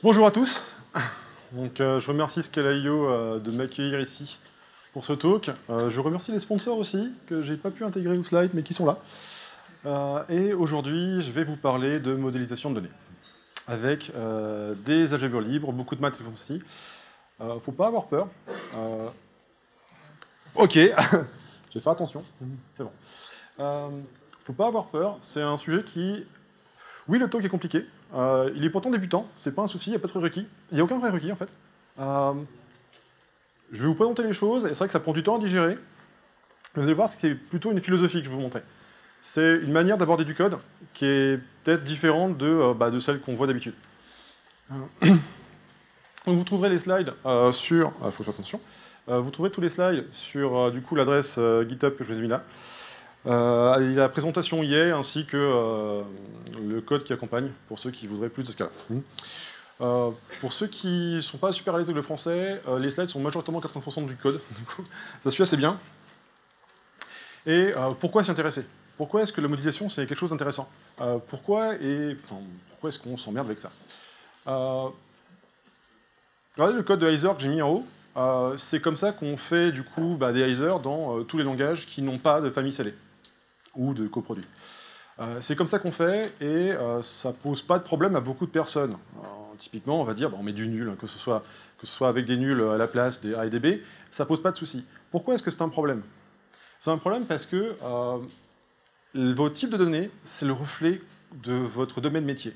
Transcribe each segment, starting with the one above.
Bonjour à tous. Je remercie Scala.io de m'accueillir ici pour ce talk. Je remercie les sponsors aussi, que j'ai pas pu intégrer au slide, mais qui sont là. Et aujourd'hui, je vais vous parler de modélisation de données, avec des algèbres libres, beaucoup de maths aussi. Faut pas avoir peur. Ok, je vais faire attention, c'est bon. Faut pas avoir peur, c'est un sujet qui... Oui, le talk est compliqué. Il est pourtant débutant, c'est pas un souci, il n'y a pas de prérequis. Il n'y a aucun prérequis en fait. Je vais vous présenter les choses, et c'est vrai que ça prend du temps à digérer. Vous allez voir, c'est plutôt une philosophie que je vais vous montrer. C'est une manière d'aborder du code qui est peut-être différente de celle qu'on voit d'habitude. Donc vous trouverez les slides sur... faut faire attention. Vous trouverez tous les slides sur du coup l'adresse GitHub que je vous ai mis là. La présentation y est, ainsi que le code qui accompagne, pour ceux qui voudraient plus de ce cas-là. Pour ceux qui ne sont pas super à l'aise avec le français, les slides sont majoritairement 80% du code, du coup, ça suit assez bien. Et pourquoi s'y intéresser? Pourquoi est-ce que la modélisation, c'est quelque chose d'intéressant? Pourquoi est-ce qu'on s'emmerde avec ça? Regardez le code de Heiser que j'ai mis en haut. C'est comme ça qu'on fait du coup des Heiser dans tous les langages qui n'ont pas de famille scellée ou de coproduits. C'est comme ça qu'on fait, et ça pose pas de problème à beaucoup de personnes. Typiquement, on va dire, on met du nul, que ce soit avec des nuls à la place des A et des B, ça pose pas de souci. Pourquoi est-ce que c'est un problème? C'est un problème parce que votre type de données, c'est le reflet de votre domaine métier.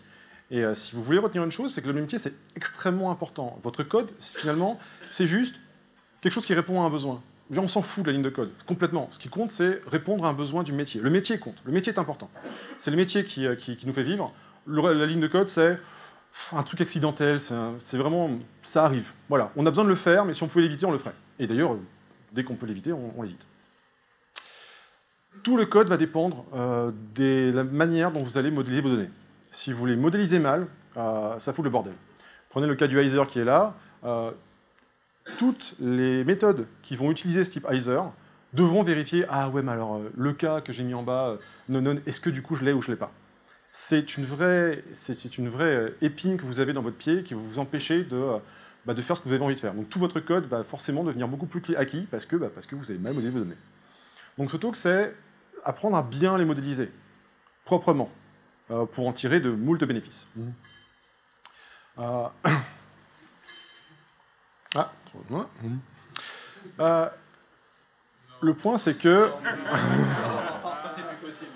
Et si vous voulez retenir une chose, c'est que le domaine métier, c'est extrêmement important. Votre code, finalement, c'est juste quelque chose qui répond à un besoin. On s'en fout de la ligne de code, complètement. Ce qui compte, c'est répondre à un besoin du métier. Le métier compte, le métier est important. C'est le métier qui nous fait vivre. La ligne de code, c'est un truc accidentel, c'est vraiment... ça arrive. Voilà, on a besoin de le faire, mais si on pouvait l'éviter, on le ferait. Et d'ailleurs, dès qu'on peut l'éviter, on l'évite. Tout le code va dépendre de la manière dont vous allez modéliser vos données. Si vous les modélisez mal, ça fout le bordel. Prenez le cas du Heiser qui est là. Toutes les méthodes qui vont utiliser ce type Heiser devront vérifier « Ah ouais, mais alors, le cas que j'ai mis en bas, non, est-ce que du coup je l'ai ou je ne l'ai pas ?» C'est une vraie épine que vous avez dans votre pied qui va vous empêcher de faire ce que vous avez envie de faire. Donc tout votre code va forcément devenir beaucoup plus acquis parce que vous avez mal modélisé vos données. Donc ce talk, c'est apprendre à bien les modéliser, proprement, pour en tirer de moult bénéfices. Le point, c'est que... Ça, c'est plus possible.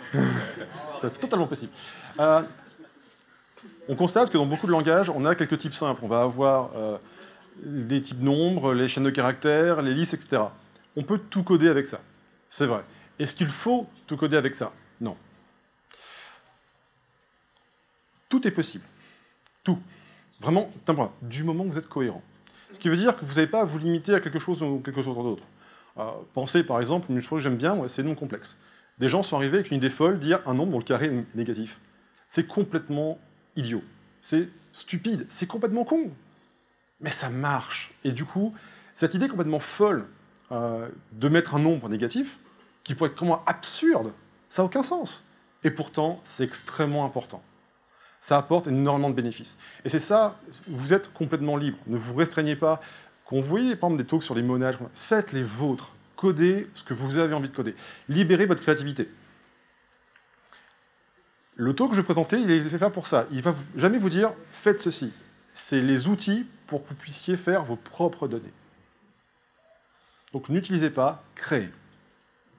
C'est totalement possible. On constate que dans beaucoup de langages, on a quelques types simples. On va avoir des types nombres, les chaînes de caractères, les listes, etc. On peut tout coder avec ça. C'est vrai. Est-ce qu'il faut tout coder avec ça? Non. Tout est possible. Tout. Vraiment, du moment que vous êtes cohérent. Ce qui veut dire que vous n'avez pas à vous limiter à quelque chose ou quelque chose d'autre. Pensez par exemple, une chose que j'aime bien, c'est les nombres complexes. Des gens sont arrivés avec une idée folle, dire un nombre dont le carré est négatif. C'est complètement idiot. C'est stupide. C'est complètement con. Mais ça marche. Et du coup, cette idée complètement folle de mettre un nombre négatif, qui pourrait être complètement absurde, ça n'a aucun sens. Et pourtant, c'est extrêmement important. Ça apporte énormément de bénéfices. Et c'est ça, vous êtes complètement libre. Ne vous restreignez pas. Quand vous voyez, par exemple, des talks sur les monages, faites les vôtres. Codez ce que vous avez envie de coder. Libérez votre créativité. Le talk que je vais présenter, il est fait pour ça. Il ne va jamais vous dire « faites ceci ». C'est les outils pour que vous puissiez faire vos propres données. Donc n'utilisez pas, créez.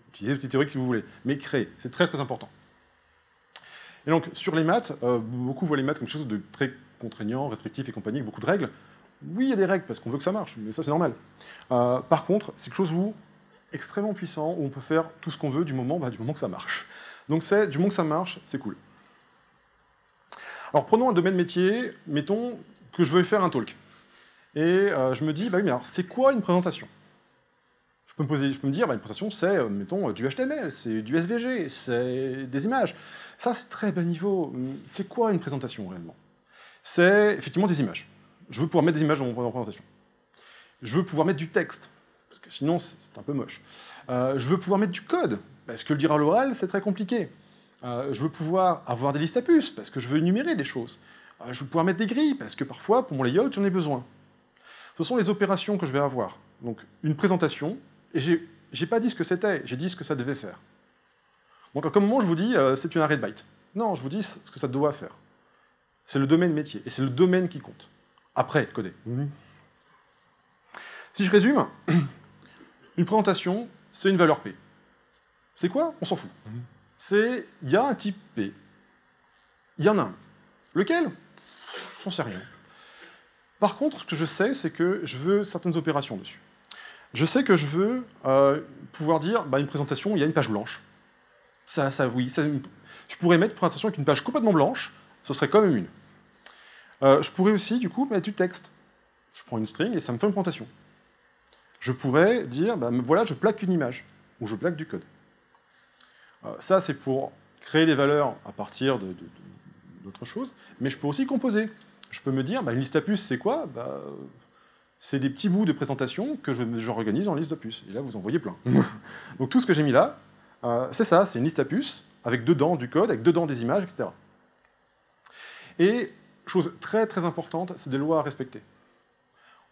Utilisez les outils théoriques si vous voulez, mais créez. C'est très très important. Et donc, sur les maths, beaucoup voient les maths comme quelque chose de très contraignant, restrictif et compagnie, avec beaucoup de règles. Oui, il y a des règles, parce qu'on veut que ça marche, mais ça, c'est normal. Par contre, c'est quelque chose extrêmement puissant, où on peut faire tout ce qu'on veut du moment que ça marche. Donc, du moment que ça marche, c'est cool. Alors, prenons un domaine métier, mettons que je veux faire un talk. Et je me dis, oui, mais alors, c'est quoi une présentation? Je peux me dire, une présentation, c'est, mettons, du HTML, c'est du SVG, c'est des images. Ça, c'est très bas niveau. C'est quoi une présentation, réellement? C'est effectivement des images. Je veux pouvoir mettre des images dans mon présentation. Je veux pouvoir mettre du texte, parce que sinon, c'est un peu moche. Je veux pouvoir mettre du code, parce que le dire à l'oral, c'est très compliqué. Je veux pouvoir avoir des listes à puces, parce que je veux énumérer des choses. Je vais pouvoir mettre des grilles, parce que parfois, pour mon layout, j'en ai besoin. Ce sont les opérations que je vais avoir. Donc, une présentation, et j'ai pas dit ce que c'était, j'ai dit ce que ça devait faire. Donc, à un moment, je vous dis, c'est une arrêt de byte. Non, je vous dis ce que ça doit faire. C'est le domaine métier, et c'est le domaine qui compte. Après, coder. Si je résume, une présentation, c'est une valeur P. C'est quoi? On s'en fout. Il y a un type P. Il y en a un. Lequel? J'en sais rien. Par contre, ce que je sais, c'est que je veux certaines opérations dessus. Je sais que je veux pouvoir dire, une présentation, il y a une page blanche. Ça, oui. Je pourrais mettre une présentation avec une page complètement blanche, ce serait quand même une. Je pourrais aussi, du coup, mettre du texte. Je prends une string et ça me fait une présentation. Je pourrais dire, voilà, je plaque une image, ou je plaque du code. Ça, c'est pour créer des valeurs à partir d'autres choses, mais je peux aussi composer. Je peux me dire, une liste à puces, c'est quoi? C'est des petits bouts de présentation que je organise en liste de puces. Et là, vous en voyez plein. Donc tout ce que j'ai mis là, c'est ça, c'est une liste à puces, avec dedans du code, avec dedans des images, etc. Et, chose très très importante, c'est des lois à respecter.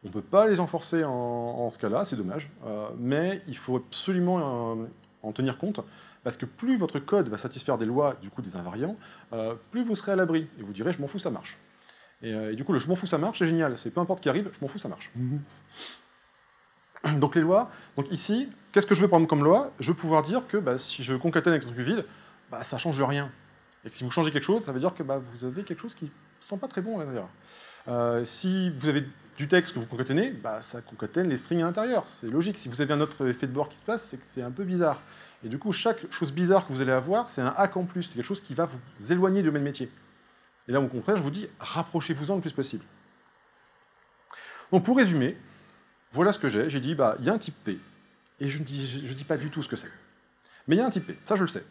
On ne peut pas les enforcer en ce cas-là, c'est dommage, mais il faut absolument en tenir compte, parce que plus votre code va satisfaire des lois, du coup des invariants, plus vous serez à l'abri, et vous direz « je m'en fous, ça marche ». Et du coup, le « je m'en fous, ça marche », c'est génial, c'est peu importe ce qui arrive, je m'en fous, ça marche. Donc les lois, donc ici, qu'est-ce que je veux prendre comme loi? Je veux pouvoir dire que si je concatène avec un truc vide, ça ne change rien. Et que si vous changez quelque chose, ça veut dire que vous avez quelque chose qui ne sent pas très bon à l'intérieur. Si vous avez du texte que vous concaténez, ça concatène les strings à l'intérieur. C'est logique. Si vous avez un autre effet de bord qui se passe, c'est que c'est un peu bizarre. Et du coup, chaque chose bizarre que vous allez avoir, c'est un hack en plus. C'est quelque chose qui va vous éloigner du domaine métier. Et là, au contraire, je vous dis, rapprochez-vous-en le plus possible. Donc, pour résumer, voilà ce que j'ai. J'ai dit, il y a un type P. Et je ne dis pas du tout ce que c'est. Mais il y a un type P. Ça, je le sais.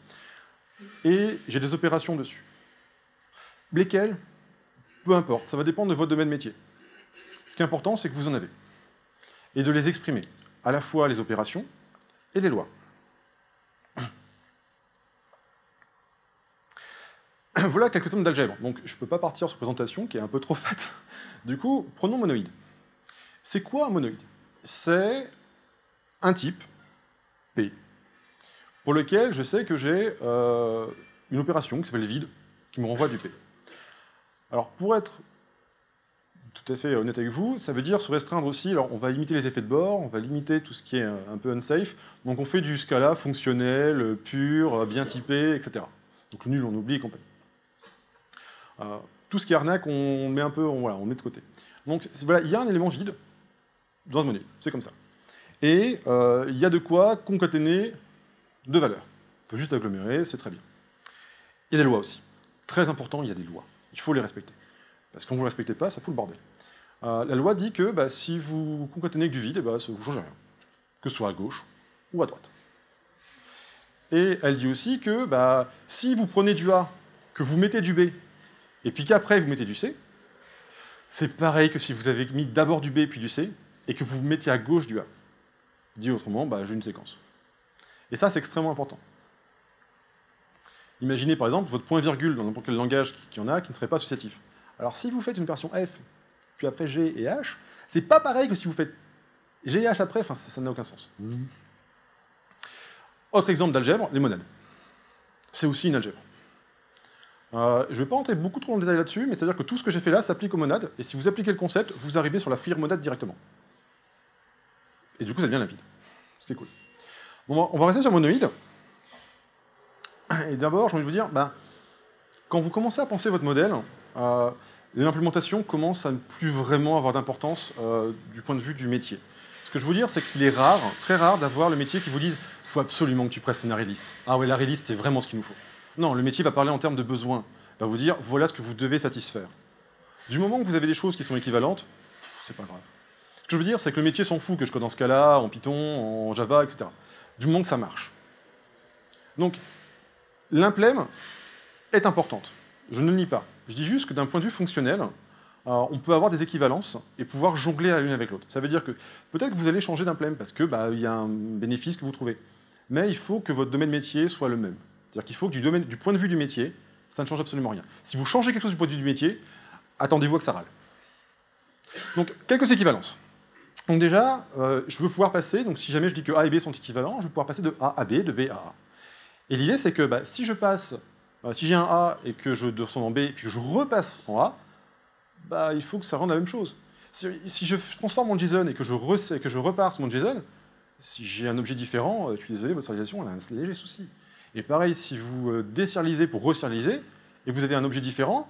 Et j'ai des opérations dessus. Lesquelles? Peu importe. Ça va dépendre de votre domaine métier. Ce qui est important, c'est que vous en avez. Et de les exprimer. À la fois les opérations et les lois. Voilà quelques termes d'algèbre. Donc, je ne peux pas partir sur présentation, qui est un peu trop faite. Du coup, prenons monoïde. C'est quoi un monoïde? C'est un type, P, pour lequel je sais que j'ai une opération qui s'appelle vide, qui me renvoie du P. Alors, pour être tout à fait honnête avec vous, ça veut dire se restreindre aussi. Alors, on va limiter les effets de bord, on va limiter tout ce qui est un peu unsafe. Donc, on fait du Scala fonctionnel, pur, bien typé, etc. Donc, le nul, on oublie complètement. Tout ce qui est arnaque, on met un peu, on met de côté. Donc, voilà, il y a un élément vide dans une monnaie, c'est comme ça. Et il y a de quoi concaténer deux valeurs. On peut juste agglomérer, c'est très bien. Il y a des lois aussi. Très important, il y a des lois. Il faut les respecter. Parce que quand vous ne les respectez pas, ça fout le bordel. La loi dit que si vous concaténez avec du vide, ça ne vous change rien. Que ce soit à gauche ou à droite. Et elle dit aussi que si vous prenez du A, que vous mettez du B, et puis qu'après vous mettez du C, c'est pareil que si vous avez mis d'abord du B puis du C, et que vous mettiez à gauche du A. Dit autrement, j'ai une séquence. Et ça, c'est extrêmement important. Imaginez par exemple votre point-virgule dans n'importe quel langage qui en a, qui ne serait pas associatif. Alors si vous faites une version F, puis après G et H, c'est pas pareil que si vous faites G et H après, ça n'a aucun sens. Autre exemple d'algèbre, les monades. C'est aussi une algèbre. Je ne vais pas entrer beaucoup trop dans le détail là-dessus, mais c'est-à-dire que tout ce que j'ai fait là s'applique aux monades, et si vous appliquez le concept, vous arrivez sur la filière monade directement. Et du coup, ça devient limpide. Ce qui est cool. Bon, on va rester sur monoïde. Et d'abord, j'ai envie de vous dire, quand vous commencez à penser votre modèle, l'implémentation commence à ne plus vraiment avoir d'importance du point de vue du métier. Ce que je veux dire, c'est qu'il est rare, très rare, d'avoir le métier qui vous dise « il faut absolument que tu presses une array list. Ah ouais, l'array list, c'est vraiment ce qu'il nous faut. » Non, le métier va parler en termes de besoins. Il va vous dire « voilà ce que vous devez satisfaire. » Du moment que vous avez des choses qui sont équivalentes, c'est pas grave. Ce que je veux dire, c'est que le métier s'en fout que je code en Scala, en Python, en Java, etc. Du moment que ça marche. Donc, l'implème est importante. Je ne le nie pas. Je dis juste que d'un point de vue fonctionnel, on peut avoir des équivalences et pouvoir jongler l'une avec l'autre. Ça veut dire que peut-être que vous allez changer d'implème parce que il y a un bénéfice que vous trouvez. Mais il faut que votre domaine métier soit le même. C'est-à-dire qu'il faut que du point de vue du métier, ça ne change absolument rien. Si vous changez quelque chose du point de vue du métier, attendez-vous à que ça râle. Donc, quelques équivalences. Donc déjà, je veux pouvoir passer, donc si jamais je dis que A et B sont équivalents, je veux pouvoir passer de A à B, de B à A. Et l'idée, c'est que si je passe, si j'ai un A et que je descends en B, et puis que je repasse en A, il faut que ça rende la même chose. Si je transforme mon JSON et que je reparse mon JSON, si j'ai un objet différent, je suis désolé, votre serialisation, elle a un léger souci. Et pareil, si vous déserialisez pour reserialiser, et vous avez un objet différent,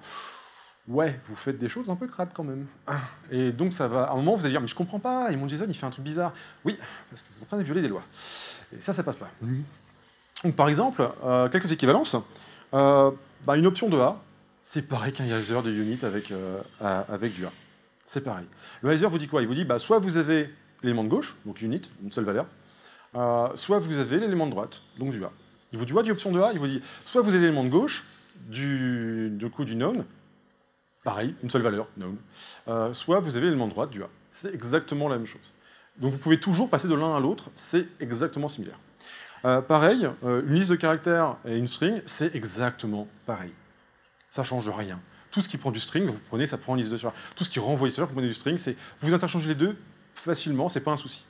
ouais, vous faites des choses un peu crades quand même. Et donc ça va, à un moment, vous allez dire, mais je comprends pas, et mon JSON, il fait un truc bizarre. Oui, parce que vous êtes en train de violer des lois. Et ça passe pas. Donc par exemple, quelques équivalences. Une option de A, c'est pareil qu'un heiser de unit avec du A. C'est pareil. Le heiser vous dit quoi? Il vous dit, soit vous avez l'élément de gauche, donc unit, une seule valeur, soit vous avez l'élément de droite, donc du A. Il vous dit quoi du option de A? Il vous dit, soit vous avez l'élément de gauche, du known, pareil, une seule valeur, known, soit vous avez l'élément de droite du A. C'est exactement la même chose. Donc vous pouvez toujours passer de l'un à l'autre, c'est exactement similaire. Pareil, une liste de caractères et une string, c'est exactement pareil. Ça ne change rien. Tout ce qui prend du string, vous prenez, ça prend une liste de caractères. Tout ce qui renvoie une liste de caractères, vous prenez du string, vous interchangez les deux facilement, c'est pas un souci.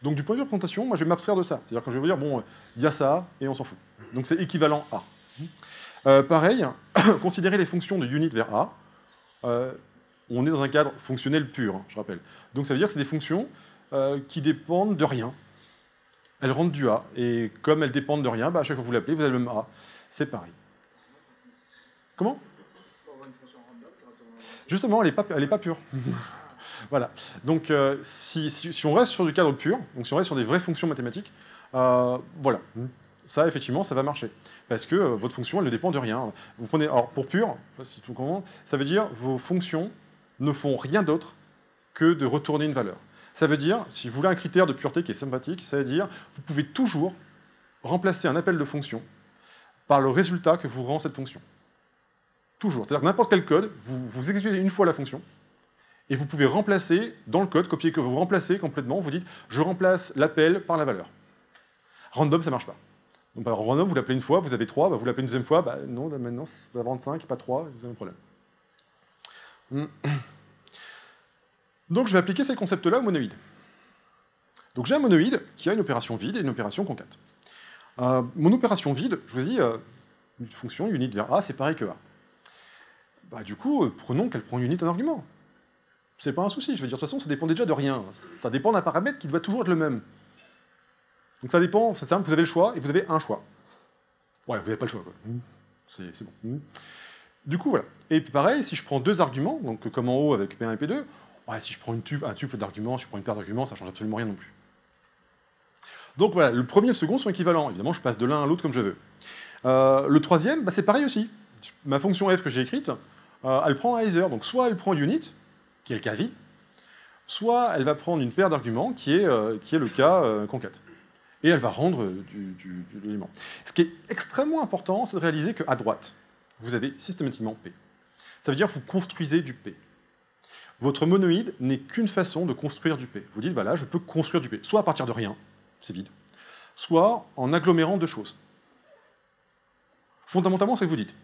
Donc du point de vue de représentation, moi je vais m'abstraire de ça. C'est-à-dire que je vais vous dire, bon, il y a ça, et on s'en fout. Donc c'est équivalent A. Pareil, considérez les fonctions de unit vers A. On est dans un cadre fonctionnel pur, je rappelle. Donc ça veut dire que c'est des fonctions qui dépendent de rien. Elles rendent du A, et comme elles dépendent de rien, à chaque fois que vous l'appelez, vous avez le même A. C'est pareil. Comment? Justement, elle n'est pas pure. Voilà. Donc, si on reste sur du cadre pur, donc si on reste sur des vraies fonctions mathématiques, voilà. Ça, effectivement, ça va marcher. Parce que votre fonction, elle ne dépend de rien. Vous prenez, alors, pour pur, ça veut dire vos fonctions ne font rien d'autre que de retourner une valeur. Ça veut dire, si vous voulez un critère de pureté qui est sympathique, ça veut dire vous pouvez toujours remplacer un appel de fonction par le résultat que vous rend cette fonction. Toujours. C'est-à-dire que n'importe quel code, vous exécutez une fois la fonction, et vous pouvez remplacer, dans le code, copier que vous remplacez complètement, vous dites je remplace l'appel par la valeur. Random, ça ne marche pas. Donc random, vous l'appelez une fois, vous avez 3, vous l'appelez une deuxième fois, non, maintenant, ça va 25, pas 3, vous avez un problème. Donc je vais appliquer ces concepts-là au monoïde. Donc j'ai un monoïde qui a une opération vide et une opération concat. Mon opération vide, je vous dis, une fonction unit vers A, c'est pareil que A. Du coup, prenons qu'elle prend unit en argument. C'est pas un souci, je veux dire, de toute façon, ça dépend déjà de rien. Ça dépend d'un paramètre qui doit toujours être le même. Donc ça dépend, c'est simple, vous avez le choix, et vous avez un choix. Ouais, vous n'avez pas le choix, quoi. C'est bon. Du coup, voilà. Et puis pareil, si je prends deux arguments, donc comme en haut avec P1 et P2, si je prends un tuple d'arguments, si je prends une paire d'arguments, ça ne change absolument rien non plus. Donc voilà, le premier et le second sont équivalents. Évidemment, je passe de l'un à l'autre comme je veux. Le troisième, c'est pareil aussi. Ma fonction f que j'ai écrite, elle prend un heiser. Donc soit elle prend l'unit, qui est le cas vide, soit elle va prendre une paire d'arguments, qui est le cas concat. Et elle va rendre de l'élément. Ce qui est extrêmement important, c'est de réaliser qu'à droite, vous avez systématiquement P. Ça veut dire que vous construisez du P. Votre monoïde n'est qu'une façon de construire du P. Vous dites, voilà, je peux construire du P, soit à partir de rien, c'est vide, soit en agglomérant deux choses. Fondamentalement, c'est ce que vous dites,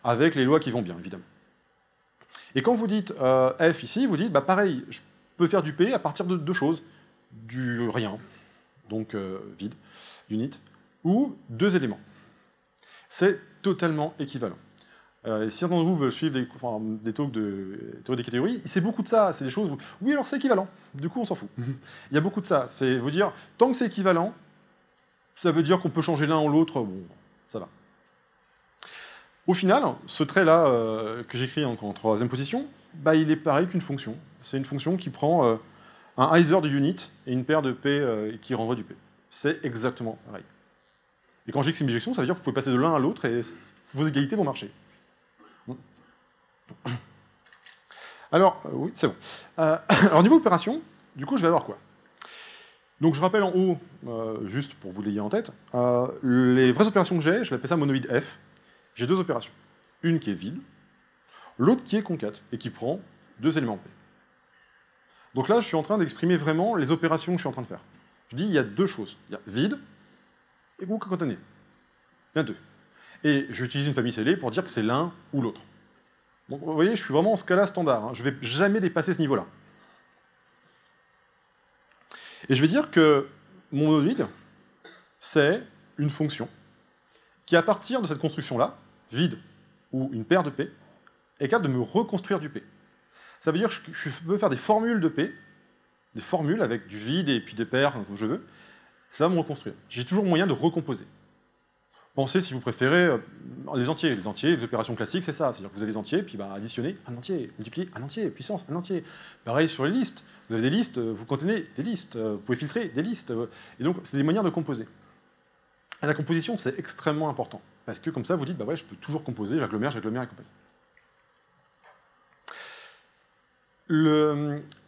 avec les lois qui vont bien, évidemment. Et quand vous dites F ici, vous dites, pareil, je peux faire du P à partir de deux choses, du rien, donc vide, unit, ou deux éléments. C'est totalement équivalent. Si certains d'entre vous veulent suivre des talks de théorie des catégories, c'est beaucoup de ça, c'est des choses où, oui, alors c'est équivalent, du coup on s'en fout. Il y a beaucoup de ça, c'est vous dire, tant que c'est équivalent, ça veut dire qu'on peut changer l'un ou l'autre, bon, ça va. Au final, ce trait-là, que j'écris en troisième position, il est pareil qu'une fonction. C'est une fonction qui prend un heiser de unit et une paire de P qui renvoie du P. C'est exactement pareil. Et quand je dis que c'est une bijection, ça veut dire que vous pouvez passer de l'un à l'autre et vos égalités vont marcher. Alors, oui, c'est bon. Alors, niveau opération, du coup, je vais avoir quoi? Donc, je rappelle en haut, juste pour vous l'ayez en tête, les vraies opérations que j'ai, je vais appeler ça monoïde F. J'ai deux opérations. Une qui est vide, l'autre qui est concat, et qui prend deux éléments P. Donc là, je suis en train d'exprimer vraiment les opérations que je suis en train de faire. Je dis, il y a deux choses. Il y a vide et concaténé. Il y en a deux. Et j'utilise une famille scellée pour dire que c'est l'un ou l'autre. Donc, vous voyez, je suis vraiment en Scala standard, hein. Je ne vais jamais dépasser ce niveau-là. Et je vais dire que mon monoïde, c'est une fonction qui, à partir de cette construction-là, vide ou une paire de P, est capable de me reconstruire du P. Ça veut dire que je peux faire des formules de P, des formules avec du vide et puis des paires, comme je veux. Ça va me reconstruire. J'ai toujours moyen de recomposer. Pensez, si vous préférez, les entiers. Les entiers, les opérations classiques, c'est ça. C'est-à-dire que vous avez des entiers, puis additionner un entier, multiplier un entier, puissance, un entier. Pareil sur les listes. Vous avez des listes, vous contenez des listes, vous pouvez filtrer des listes. Et donc, c'est des manières de composer. Et la composition, c'est extrêmement important. Parce que comme ça, vous dites, bah ouais, je peux toujours composer, j'agglomère et compagnie.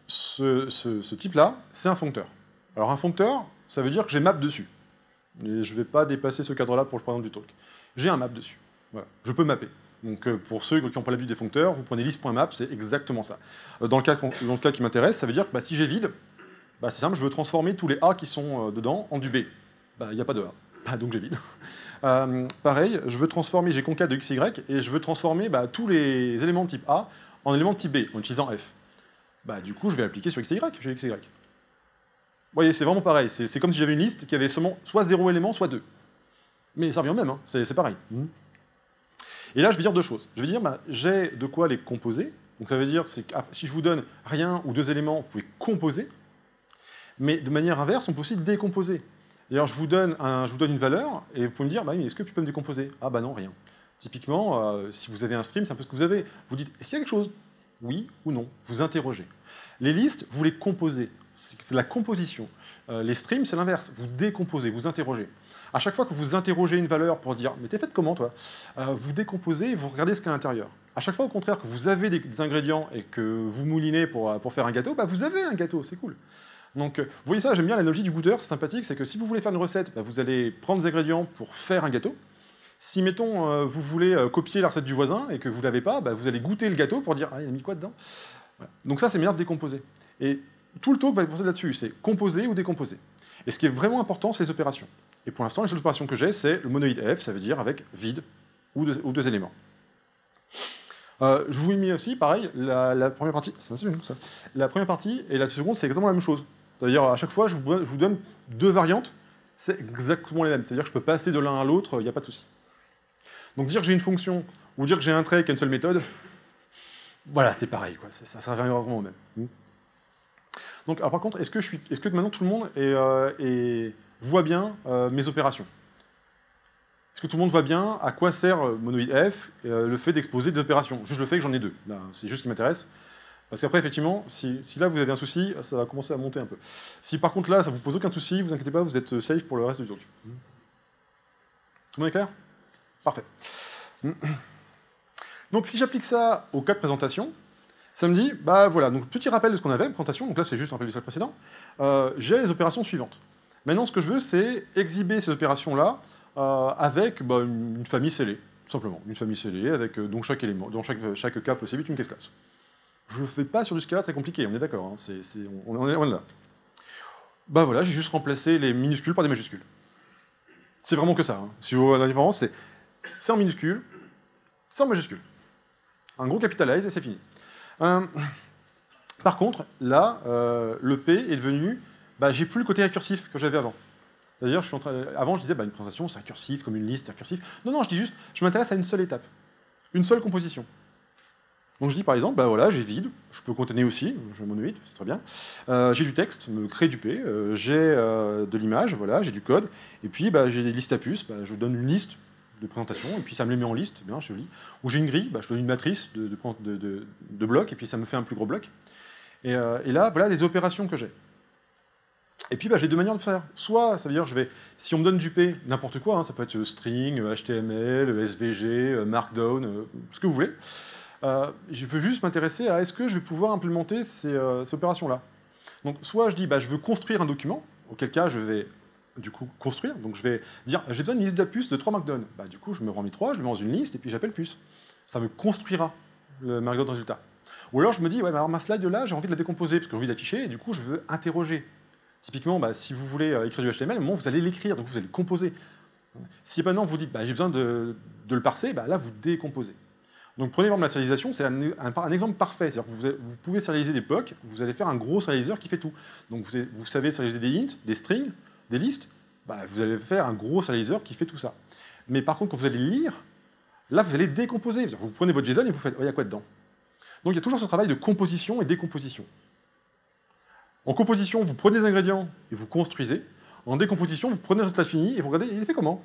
Ce type-là, c'est un foncteur. Alors un foncteur, ça veut dire que j'ai map dessus. Et je ne vais pas dépasser ce cadre-là pour le présenter du talk. J'ai un map dessus. Voilà. Je peux mapper. Donc pour ceux qui n'ont pas l'habitude des foncteurs, vous prenez list.map, c'est exactement ça. Dans le cas qui m'intéresse, ça veut dire que si j'ai vide, c'est simple, je veux transformer tous les A qui sont dedans en du B. Il n'y a pas de A, donc j'ai vide. Pareil, je veux transformer, j'ai concat de XY, et je veux transformer tous les éléments de type A en éléments de type B, en utilisant F. Du coup, je vais l'appliquer sur XY, j'ai XY. Vous voyez, c'est vraiment pareil. C'est comme si j'avais une liste qui avait seulement soit 0 éléments, soit 2. Mais ça revient au même, hein. C'est pareil. Et là, je vais dire deux choses. Je vais dire, j'ai de quoi les composer. Donc ça veut dire, que si je vous donne rien ou 2 éléments, vous pouvez composer. Mais de manière inverse, on peut aussi décomposer. D'ailleurs, je vous donne une valeur, et vous pouvez me dire, est-ce que tu peux me décomposer? Ah non, rien. Typiquement, si vous avez un stream, c'est un peu ce que vous avez. Vous dites, est-ce qu'il y a quelque chose? Oui ou non. Vous interrogez. Les listes, vous les composez. C'est la composition. Les streams, c'est l'inverse. Vous décomposez, vous interrogez. À chaque fois que vous interrogez une valeur pour dire « mais t'es faite comment, toi ?» vous décomposez et vous regardez ce qu'il y a à l'intérieur. À chaque fois, au contraire, que vous avez des ingrédients et que vous moulinez pour faire un gâteau, vous avez un gâteau, c'est cool. Donc, vous voyez ça, j'aime bien l'analogie du goûteur, c'est sympathique, c'est que si vous voulez faire une recette, vous allez prendre des ingrédients pour faire un gâteau. Si, mettons, vous voulez copier la recette du voisin et que vous ne l'avez pas, vous allez goûter le gâteau pour dire « ah, il a mis quoi dedans ?» Voilà. Donc ça, c'est une manière de décomposer. Et tout le talk va être posé là-dessus, c'est composer ou décomposer. Et ce qui est vraiment important, c'est les opérations. Et pour l'instant, les seules opérations que j'ai, c'est le monoïde F, ça veut dire avec vide ou deux éléments. Je vous ai mis aussi, pareil, la première partie, la première partie et la seconde, c'est exactement la même chose. C'est-à-dire, à chaque fois, je vous donne 2 variantes, c'est exactement les mêmes. C'est-à-dire que je peux passer de l'un à l'autre, il n'y a pas de souci. Donc dire que j'ai une fonction, ou dire que j'ai un trait qui a une seule méthode, voilà, c'est pareil, quoi. Ça revient vraiment au même. Donc, alors, par contre, est-ce que maintenant tout le monde voit bien mes opérations? Est-ce que tout le monde voit bien à quoi sert monoïde F le fait d'exposer des opérations? Juste le fait que j'en ai 2. C'est juste ce qui m'intéresse. Parce qu'après, effectivement, si là vous avez un souci, ça va commencer à monter un peu. Si par contre là, ça vous pose aucun souci, vous inquiétez pas, vous êtes safe pour le reste du talk. Tout le monde est clair? Parfait. Donc si j'applique ça au cas de présentation, ça me dit, voilà, donc petit rappel de ce qu'on avait, présentation, donc là c'est juste un rappel du slide précédent, j'ai les opérations suivantes. Maintenant ce que je veux, c'est exhiber ces opérations-là avec une famille scellée, tout simplement. Une famille scellée avec donc chaque élément, dans chaque cas possible, une caisse classe. Je ne fais pas sur du Scala très compliqué, on est d'accord, hein, on est là. Voilà, j'ai juste remplacé les minuscules par des majuscules. C'est vraiment que ça. Hein. Si vous voyez la différence, c'est en minuscules, c'est en majuscules. Un gros capitalize et c'est fini. Par contre, là, le P est devenu... j'ai plus le côté récursif que j'avais avant. C'est-à-dire, avant, je disais, une présentation, c'est récursif, comme une liste, c'est récursif. Non, je dis juste, je m'intéresse à une seule étape, une seule composition. Donc je dis, par exemple, voilà, j'ai vide, je peux contenir aussi, j'ai un monoïde, c'est très bien. J'ai du texte, me crée du P, j'ai de l'image, voilà, j'ai du code, et puis j'ai des listes à puces, je donne une liste de présentation, et puis ça me les met en liste, bien, je lis. Ou j'ai une grille, je donne une matrice de blocs, et puis ça me fait un plus gros bloc. Et là, voilà les opérations que j'ai. Et puis j'ai 2 manières de faire. Soit, ça veut dire, si on me donne du P, n'importe quoi, hein, ça peut être string, HTML, SVG, Markdown, ce que vous voulez. Je veux juste m'intéresser à est-ce que je vais pouvoir implémenter ces opérations-là. Donc, soit je dis, je veux construire un document, auquel cas je vais du coup construire. Donc je vais dire, j'ai besoin d'une liste de puces de 3 Markdown. Du coup, je me rends 3, je le mets dans une liste, et puis j'appelle puce. Ça me construira le Markdown résultat. Ou alors je me dis, alors ma slide là, j'ai envie de la décomposer, parce que j'ai envie d'afficher, et du coup je veux interroger. Typiquement, si vous voulez écrire du HTML, au moment vous allez l'écrire, donc vous allez le composer. Si maintenant vous dites, j'ai besoin de le parser, là vous décomposez. Donc prenez par exemple la serialisation, c'est un exemple parfait. C'est-à-dire que vous pouvez serialiser des blocks, vous allez faire un gros serialiseur qui fait tout. Donc vous savez serialiser des int, des strings, des listes, bah, vous allez faire un gros serialiseur qui fait tout ça. Mais par contre, quand vous allez lire, là vous allez décomposer. Vous prenez votre JSON et vous faites, oh, il y a quoi dedans? Donc il y a toujours ce travail de composition et décomposition. En composition, vous prenez les ingrédients et vous construisez. En décomposition, vous prenez le résultat fini et vous regardez, il est fait comment?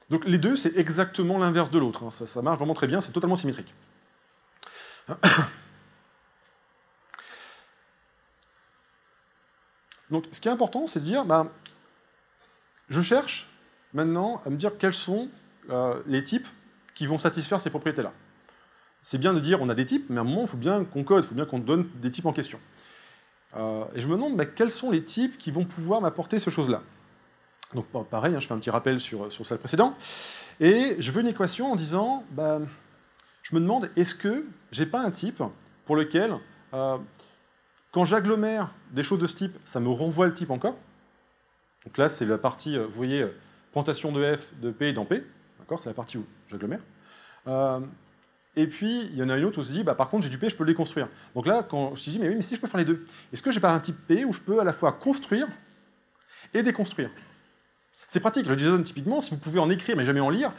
Donc les deux, c'est exactement l'inverse de l'autre. Hein. Ça marche vraiment très bien, c'est totalement symétrique. Donc ce qui est important, c'est de dire, bah, je cherche maintenant à me dire quels sont les types qui vont satisfaire ces propriétés-là. C'est bien de dire on a des types, mais à un moment, il faut bien qu'on code, il faut bien qu'on donne des types en question. Et je me demande bah, quels sont les types qui vont pouvoir m'apporter ces choses-là. Donc pareil, hein, je fais un petit rappel sur ça précédent. Et je veux une équation en disant, bah, je me demande, est-ce que j'ai pas un type pour lequel, quand j'agglomère des choses de ce type, ça me renvoie le type encore. Donc là, c'est la partie, vous voyez, pointation de f, de p dans p. D'accord, c'est la partie où j'agglomère. Et puis, il y en a une autre où on se dit, bah, par contre, j'ai du p, je peux le déconstruire. Donc là, quand je me suis dit, mais oui, mais si je peux faire les deux, est-ce que j'ai pas un type p où je peux à la fois construire et déconstruire? C'est pratique, le JSON, typiquement, si vous pouvez en écrire mais jamais en lire,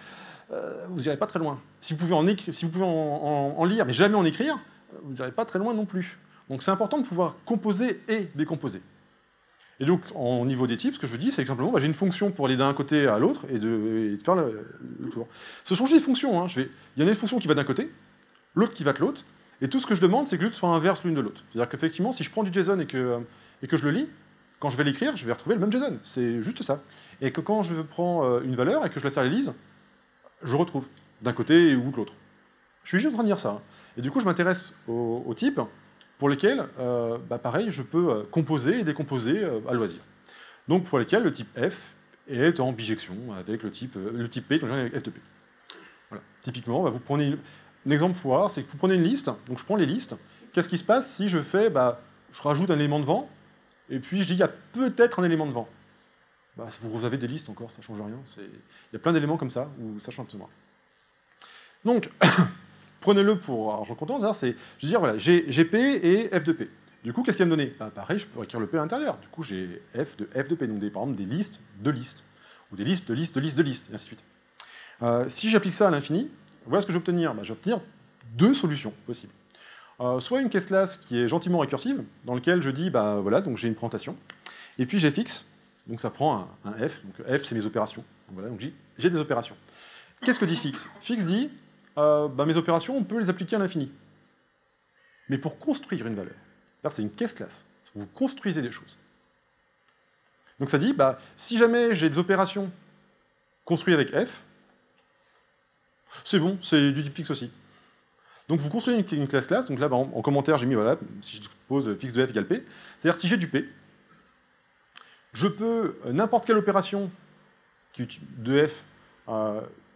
vous n'irez pas très loin. Si vous pouvez en lire mais jamais en écrire, vous n'irez pas très loin non plus. Donc c'est important de pouvoir composer et décomposer. Et donc, au niveau des types, ce que je vous dis, c'est que simplement, bah, j'ai une fonction pour aller d'un côté à l'autre et de faire le tour. Ce sont juste des fonctions. Hein. Il y en a une fonction qui va d'un côté, l'autre qui va de l'autre, et tout ce que je demande, c'est que l'autre soit inverse l'une de l'autre. C'est-à-dire qu'effectivement, si je prends du JSON et que je le lis, quand je vais l'écrire, je vais retrouver le même JSON. C'est juste ça. Et que quand je prends une valeur et que je la serialise, je retrouve d'un côté ou de l'autre. Je suis juste en train de dire ça. Hein. Et du coup, je m'intéresse aux types pour lesquels, bah, pareil, je peux composer et décomposer à loisir. Donc pour lesquels le type f est en bijection avec le type p, donc avec f de p. Voilà. Typiquement, bah, vous prenez un exemple foire, c'est que vous prenez une liste, donc je prends les listes. Qu'est-ce qui se passe si je fais, bah, je rajoute un élément de vent, et puis je dis il y a peut-être un élément de vent. Bah, si vous avez des listes encore, ça ne change rien. Il y a plein d'éléments comme ça où ça change absolument. Donc, prenez-le pour argent comptant, je veux dire, voilà, j'ai P et F de P. Du coup, qu'est-ce qu'il va me donner? Bah, pareil, je peux écrire le P à l'intérieur. Du coup, j'ai F de P, donc par exemple des listes de listes, ou des listes de listes de listes de listes, et ainsi de suite. Si j'applique ça à l'infini, voilà ce que je vais obtenir. Bah, je vais obtenir deux solutions possibles. Soit une caisse-classe qui est gentiment récursive, dans laquelle je dis, bah voilà, donc j'ai une présentation, et puis j'ai fixe, donc ça prend un f, donc f c'est mes opérations. Donc voilà, donc j'ai des opérations. Qu'est-ce que dit fixe? Fixe dit, bah, mes opérations, on peut les appliquer à l'infini. Mais pour construire une valeur. C'est une caisse-classe. Vous construisez des choses. Donc ça dit, bah, si jamais j'ai des opérations construites avec f, c'est bon, c'est du type fixe aussi. Donc vous construisez une classe-classe, donc là, en commentaire, j'ai mis, voilà, si je pose fixe de f égale p, c'est-à-dire si j'ai du p, je peux, n'importe quelle opération de f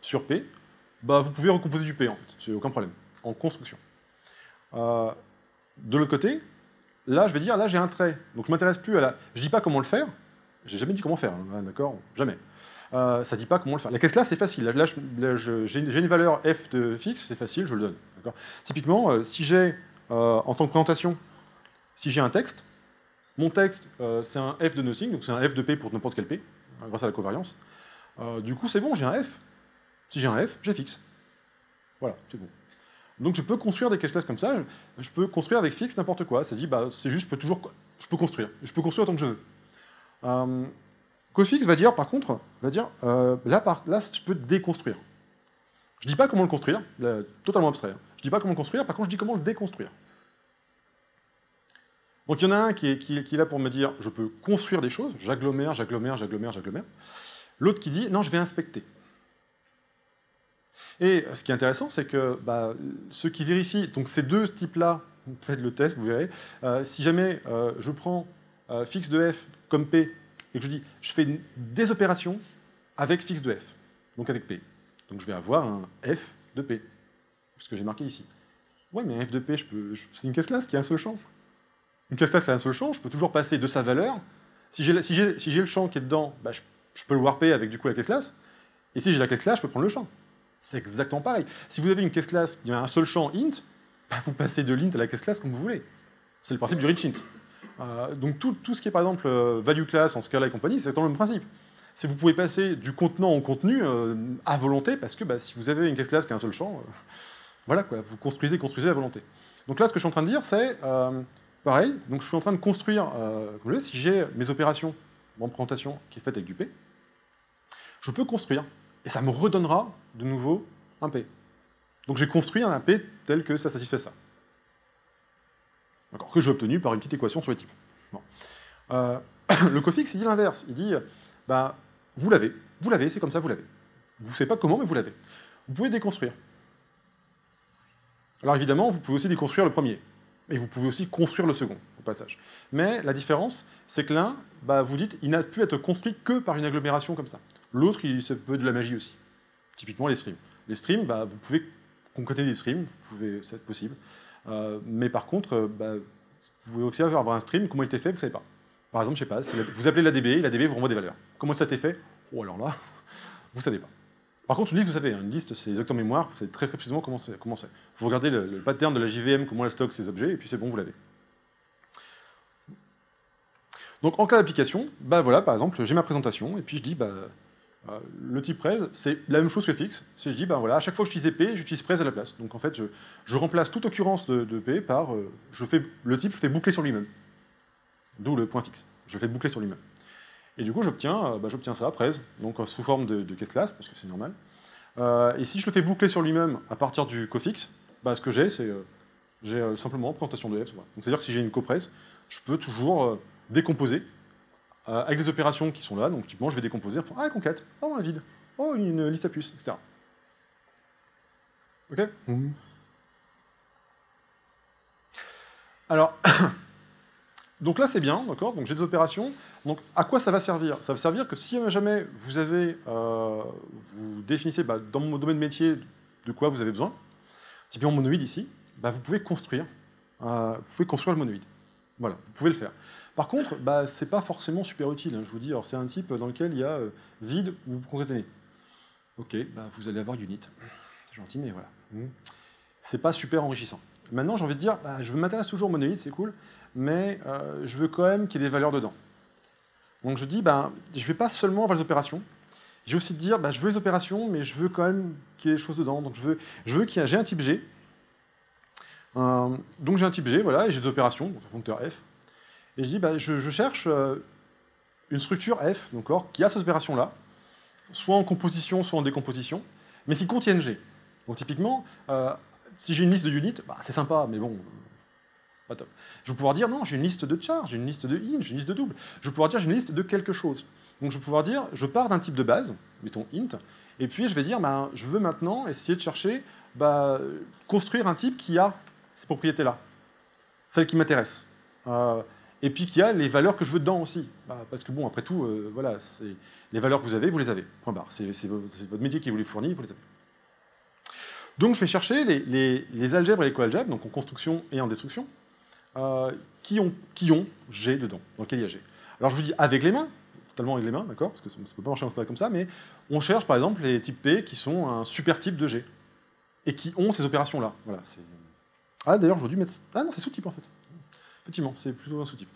sur p, bah, vous pouvez recomposer du p, en fait, c'est aucun problème, en construction. De l'autre côté, là, je vais dire, là, j'ai un trait, donc je ne m'intéresse plus à la... Je ne dis pas comment le faire, j'ai jamais dit comment faire, hein, d'accord, jamais. Ça ne dit pas comment le faire. La caisse là, c'est facile. Là, j'ai une valeur f de fixe, c'est facile, je le donne. Typiquement, si j'ai, en tant que présentation, si j'ai un texte, mon texte, c'est un f de nothing, donc c'est un f de p pour n'importe quel p, grâce à la covariance. Du coup, c'est bon, j'ai un f. Si j'ai un f, j'ai fixe. Voilà, c'est bon. Donc je peux construire des caisse-classes comme ça, je peux construire avec fixe n'importe quoi. Ça dit, bah, c'est juste, je peux construire. Je peux construire autant que je veux. Cofix va dire, par contre, là, je peux déconstruire. Je ne dis pas comment le construire, là, totalement abstrait. Je ne dis pas comment le construire, par contre, je dis comment le déconstruire. Donc il y en a un qui est là pour me dire, je peux construire des choses, j'agglomère. L'autre qui dit, non, je vais inspecter. Et ce qui est intéressant, c'est que bah, ceux qui vérifient, donc ces deux types-là, vous faites le test, vous verrez, si jamais je prends fixe de f comme p, et que je dis, je fais des opérations avec fixe de f, donc avec p. Donc je vais avoir un f de p, ce que j'ai marqué ici. Ouais, mais un f de p, c'est une caisse-classe qui a un seul champ. Une caisse-classe qui a un seul champ, je peux toujours passer de sa valeur. Si j'ai le champ qui est dedans, bah, je peux le warper avec du coup la caisse-classe, et si j'ai la caisse-classe, je peux prendre le champ. C'est exactement pareil. Si vous avez une case class qui a un seul champ int, bah, vous passez de l'int à la case class comme vous voulez. C'est le principe du rich int. Donc tout ce qui est par exemple value class en Scala et compagnie, c'est exactement le même principe. C'est vous pouvez passer du contenant au contenu à volonté, parce que bah, si vous avez une case class qui a un seul champ, voilà quoi, vous construisez à volonté. Donc là, ce que je suis en train de dire, c'est pareil. Donc je suis en train de construire, comme je voulais, si j'ai mes opérations en présentation qui est faite avec du P, je peux construire, et ça me redonnera de nouveau un P. Donc j'ai construit un P tel que ça satisfait ça. Que j'ai obtenu par une petite équation sur les types. Bon. Le cofix, il dit l'inverse. Il dit, bah, vous l'avez, c'est comme ça, vous l'avez. Vous ne savez pas comment, mais vous l'avez. Vous pouvez déconstruire. Alors évidemment, vous pouvez aussi déconstruire le premier. Et vous pouvez aussi construire le second, au passage. Mais la différence, c'est que l'un, bah, vous dites, il n'a pu être construit que par une agglomération comme ça. L'autre, ça peut être de la magie aussi. Typiquement les streams. Les streams, bah, vous pouvez concaténer des streams, c'est possible. Mais par contre, bah, vous pouvez aussi avoir un stream, comment il était fait, vous ne savez pas. Par exemple, je ne sais pas, vous appelez l'ADB, et l'ADB vous renvoie des valeurs. Comment ça a été fait? Oh, alors là, vous ne savez pas. Par contre, une liste, vous savez, une liste, c'est exactement mémoire, vous savez très précisément comment c'est. Vous regardez le pattern de la JVM, comment elle stocke ses objets, et puis c'est bon, vous l'avez. Donc, en cas d'application, bah voilà, par exemple, j'ai ma présentation, et puis je dis, bah, le type pres, c'est la même chose que fixe. Je dis, ben voilà, à chaque fois que j'utilise P, j'utilise pres à la place. Donc en fait, je remplace toute occurrence de P par, le type, je fais boucler sur lui-même. D'où le point fixe. Je fais boucler sur lui-même. Et du coup, j'obtiens ça, pres, donc sous forme de case class, parce que c'est normal. Et si je le fais boucler sur lui-même à partir du cofix, bah, ce que j'ai, c'est j'ai simplement présentation de f. Voilà. Donc c'est-à-dire que si j'ai une copres, je peux toujours décomposer avec des opérations qui sont là, donc typiquement je vais décomposer, enfin, ah, concat, oh, un vide, oh, une liste à puces, etc. Ok. Alors, donc là c'est bien, d'accord, donc j'ai des opérations, donc à quoi ça va servir? Ça va servir que si jamais vous avez, vous définissez bah, dans mon domaine métier de quoi vous avez besoin, typiquement monoïde ici, bah, vous pouvez construire le monoïde. Voilà, vous pouvez le faire. Par contre, bah, c'est pas forcément super utile, hein, je vous dis, alors c'est un type dans lequel il y a vide ou concaténé. Ok, bah, vous allez avoir unit. C'est gentil, mais voilà. C'est pas super enrichissant. Maintenant, j'ai envie de dire, bah, je m'intéresse toujours au monoïde, c'est cool, mais je veux quand même qu'il y ait des valeurs dedans. Donc je dis, bah, je vais pas seulement avoir les opérations, je vais aussi dire, bah, je veux les opérations, mais je veux quand même qu'il y ait des choses dedans. Donc je veux j'ai un type G. Donc j'ai un type G, voilà, et j'ai des opérations, donc un foncteur F. Et je dis, bah, je cherche une structure F, qui a ces opérations-là, soit en composition, soit en décomposition, mais qui contiennent G. Donc typiquement, si j'ai une liste de unit, bah, c'est sympa, mais bon, pas top. Je vais pouvoir dire, non, j'ai une liste de char, j'ai une liste de int, j'ai une liste de double. Je vais pouvoir dire, j'ai une liste de quelque chose. Donc je vais pouvoir dire, je pars d'un type de base, mettons int, et puis je vais dire, bah, je veux maintenant essayer de chercher, bah, construire un type qui a ces propriétés-là, celles qui m'intéressent. Et puis qu'il y a les valeurs que je veux dedans aussi. Bah, parce que bon, après tout, voilà, les valeurs que vous les avez. Point barre. C'est votre métier qui vous les fournit, vous les avez. Donc je vais chercher les algèbres et les coalgèbres, donc en construction et en destruction, qui ont G dedans, dans lequel il y a G. Alors je vous dis avec les mains, totalement avec les mains, d'accord, parce que ça ne peut pas marcher en stade comme ça, mais on cherche par exemple les types P qui sont un super type de G, et qui ont ces opérations-là. Voilà, ah d'ailleurs, j'aurais dû mettre... Ah non, c'est sous-type en fait. Effectivement, c'est plutôt un sous-type.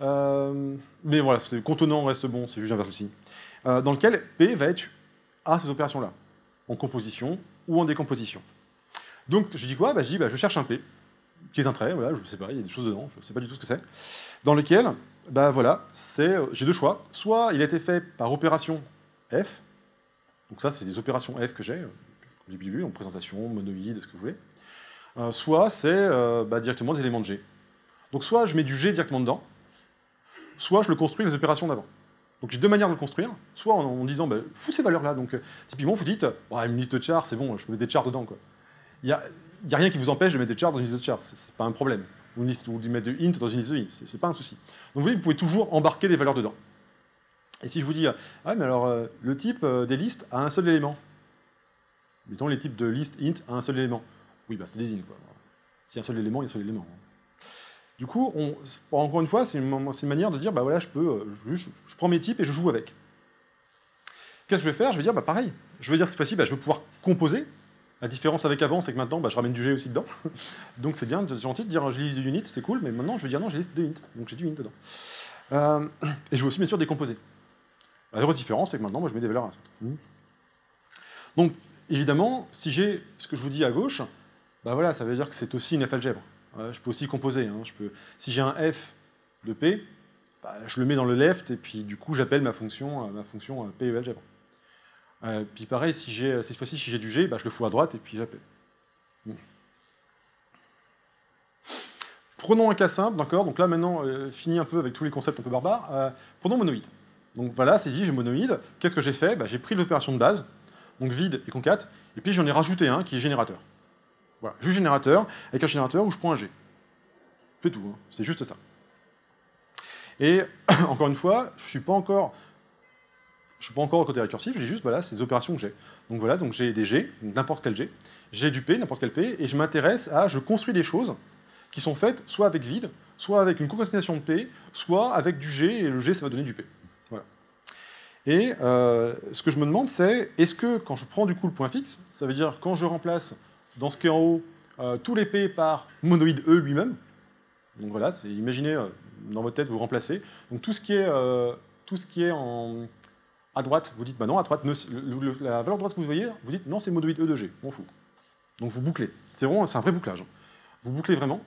Mais voilà, le contenant reste bon, c'est juste un verbe signe. Dans lequel P va être à ces opérations-là, en composition ou en décomposition. Donc je dis quoi? Bah, je dis, bah, je cherche un P, qui est un trait, voilà, je ne sais pas, il y a des choses dedans, je ne sais pas du tout ce que c'est, dans lequel, bah, voilà, j'ai deux choix. Soit il a été fait par opération F, donc ça c'est des opérations F que j'ai, comme j'ai vu, en présentation, monoïde, ce que vous voulez. Soit c'est bah, directement des éléments de G. Donc soit je mets du G directement dedans, soit je le construis avec les opérations d'avant. Donc j'ai deux manières de le construire, soit en disant, bah, fous ces valeurs-là. Donc typiquement, vous dites, oh, une liste de chars, c'est bon, je peux mettre des chars dedans. Il n'y a rien qui vous empêche de mettre des chars dans une liste de chars, c'est pas un problème. Ou de mettre de int dans une liste de int, c'est pas un souci. Donc vous voyez, vous pouvez toujours embarquer des valeurs dedans. Et si je vous dis, ah mais alors, le type des listes a un seul élément. Mettons les types de liste int a un seul élément. Oui, bah c'est des int, quoi. S'il y a un seul élément, il y a un seul élément. Du coup, encore une fois, c'est une manière de dire, bah voilà, je prends mes types et je joue avec. Qu'est-ce que je vais faire? Je vais dire, bah pareil, je veux dire cette fois-ci, je veux pouvoir composer. La différence avec avant, c'est que maintenant, je ramène du G aussi dedans. Donc c'est bien, c'est gentil de dire je liste du unit, c'est cool, mais maintenant je veux dire non, j'ai liste de unit, donc j'ai du unit dedans. Et je veux aussi bien sûr décomposer. La grosse différence, c'est que maintenant, moi, je mets des valeurs à ça. Donc, évidemment, si j'ai ce que je vous dis à gauche, voilà, ça veut dire que c'est aussi une F-algèbre. Je peux aussi composer. Si j'ai un F de P, je le mets dans le left, et puis du coup, j'appelle ma fonction P algèbre. Puis pareil, cette fois-ci, si j'ai du G, je le fous à droite, et puis j'appelle. Prenons un cas simple, d'accord. Donc là, maintenant, fini un peu avec tous les concepts un peu barbares. Prenons monoïde. Donc voilà, c'est dit, j'ai monoïde. Qu'est-ce que j'ai fait? J'ai pris l'opération de base, donc vide et concat, et puis j'en ai rajouté un qui est générateur. Voilà, juste générateur, avec un générateur où je prends un G. C'est tout, c'est juste ça. Et encore une fois, je ne suis pas encore au côté récursif, j'ai juste, voilà, ces opérations que j'ai. Donc voilà, donc j'ai des G, n'importe quel G, j'ai du P, n'importe quel P, et je m'intéresse je construis des choses qui sont faites soit avec vide, soit avec une concaténation de P, soit avec du G, et le G, ça va donner du P. Voilà. Et ce que je me demande, c'est, est-ce que quand je prends du coup le point fixe, ça veut dire quand je remplace dans ce qui est en haut tous les P par monoïde E lui-même, donc voilà, imaginez, dans votre tête, vous remplacez, donc tout ce qui est à droite, vous dites, non, à droite, la valeur droite que vous voyez, vous dites, non, c'est monoïde E de G, on fout. Donc vous bouclez. C'est un vrai bouclage. Vous bouclez vraiment.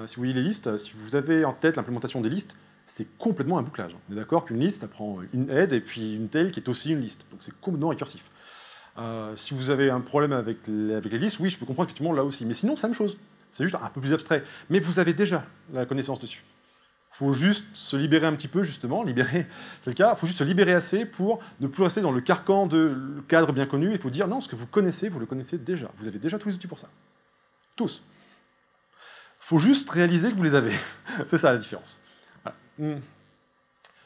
Si vous voyez les listes, si vous avez en tête l'implémentation des listes, c'est complètement un bouclage. On est d'accord qu'une liste, ça prend une head et puis une tail qui est aussi une liste. Donc c'est complètement récursif. Si vous avez un problème avec les listes, oui, je peux comprendre effectivement là aussi. Mais sinon, c'est la même chose. C'est juste un peu plus abstrait. Mais vous avez déjà la connaissance dessus. Il faut juste se libérer un petit peu, justement, c'est le cas, il faut juste se libérer assez pour ne plus rester dans le carcan de le cadre bien connu. Il faut dire, non, ce que vous connaissez, vous le connaissez déjà. Vous avez déjà tous les outils pour ça. Tous. Il faut juste réaliser que vous les avez. C'est ça la différence. Voilà.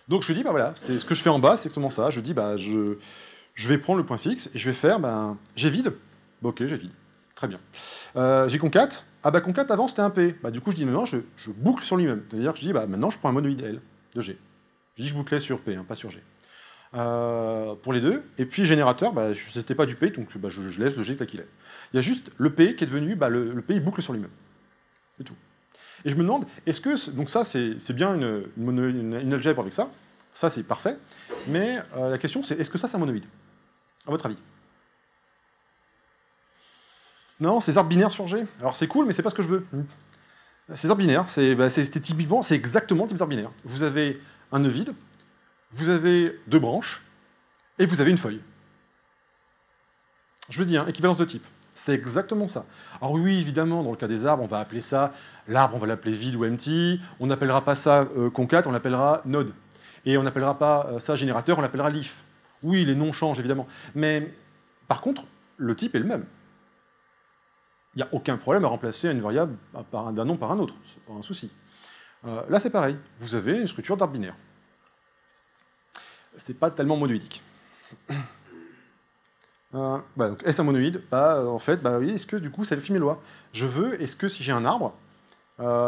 Donc je lui dis, voilà, c'est ce que je fais en bas, c'est exactement ça. Je dis, je vais prendre le point fixe et je vais faire, j'ai vide. Ok, j'ai vide. Très bien. J'ai concat. Concat, avant, c'était un P. Du coup, je dis, maintenant, je boucle sur lui-même. C'est-à-dire que je dis, maintenant, je prends un monoïde L de G. Je dis, je bouclais sur P, pas sur G. Pour les deux. Et puis, générateur, c'était pas du P, donc je laisse le G tel qu'il est. Il y a juste le P qui est devenu, le P, il boucle sur lui-même. C'est tout. Et je me demande, est-ce que... Donc ça, c'est bien une algèbre avec ça. Ça, c'est parfait. Mais la question, c'est, est-ce que ça, c'est un monoïde? À votre avis? Non, ces arbres binaires sur G. Alors c'est cool, mais c'est pas ce que je veux. Ces arbres binaires, c'est exactement type arbres binaire. Vous avez un nœud vide, vous avez deux branches, et vous avez une feuille. Je veux dire, équivalence de type. C'est exactement ça. Alors oui, évidemment, dans le cas des arbres, on va appeler ça, l'arbre, on va l'appeler vide ou empty, on n'appellera pas ça concat, on l'appellera node. Et on n'appellera pas ça générateur, on l'appellera leaf. Oui, les noms changent, évidemment. Mais par contre, le type est le même. Il n'y a aucun problème à remplacer une variable d'un nom par un autre, c'est pas un souci. Là, c'est pareil. Vous avez une structure d'arbre binaire. C'est pas tellement monoïdique. Donc S un monoïde, en fait, oui, est-ce que du coup, ça défie mes lois? Je veux, est-ce que si j'ai un arbre,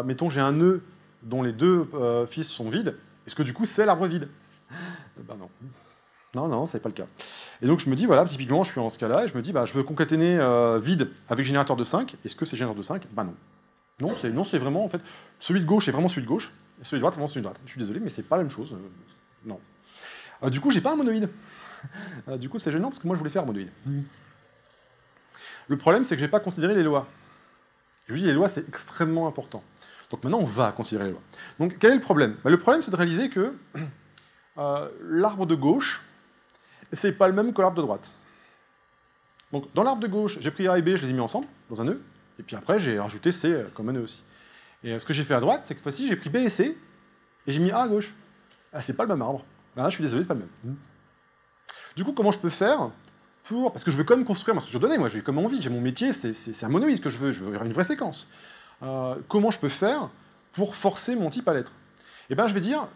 mettons j'ai un nœud dont les deux fils sont vides, est-ce que du coup c'est l'arbre vide? Non. Non, c'est pas le cas. Et donc je me dis, voilà, typiquement, je suis en ce cas-là, et je me dis, je veux concaténer vide avec générateur de 5. Est-ce que c'est générateur de 5? Non. Non, c'est vraiment, en fait, celui de gauche est vraiment celui de gauche, et celui de droite est vraiment celui de droite. Je suis désolé, mais c'est pas la même chose. Non. Du coup, j'ai pas un monoïde. Du coup, c'est gênant, parce que moi, je voulais faire un monoïde. Le problème, c'est que j'ai pas considéré les lois. Je vous dis, les lois, c'est extrêmement important. Donc maintenant, on va considérer les lois. Donc, quel est le problème? Le problème, c'est de réaliser que l'arbre de gauche, c'est pas le même que l'arbre de droite. Donc, dans l'arbre de gauche, j'ai pris A et B, je les ai mis ensemble, dans un nœud, et puis après, j'ai rajouté C comme un nœud aussi. Et ce que j'ai fait à droite, c'est que cette fois-ci, j'ai pris B et C, et j'ai mis A à gauche. C'est pas le même arbre. Je suis désolé, c'est pas le même. Du coup, comment je peux faire pour... Parce que je veux quand même construire ma structure de données, moi, j'ai comme envie, j'ai mon métier, c'est un monoïde que je veux faire une vraie séquence. Comment je peux faire pour forcer mon type à l'être? Eh bien, je vais dire,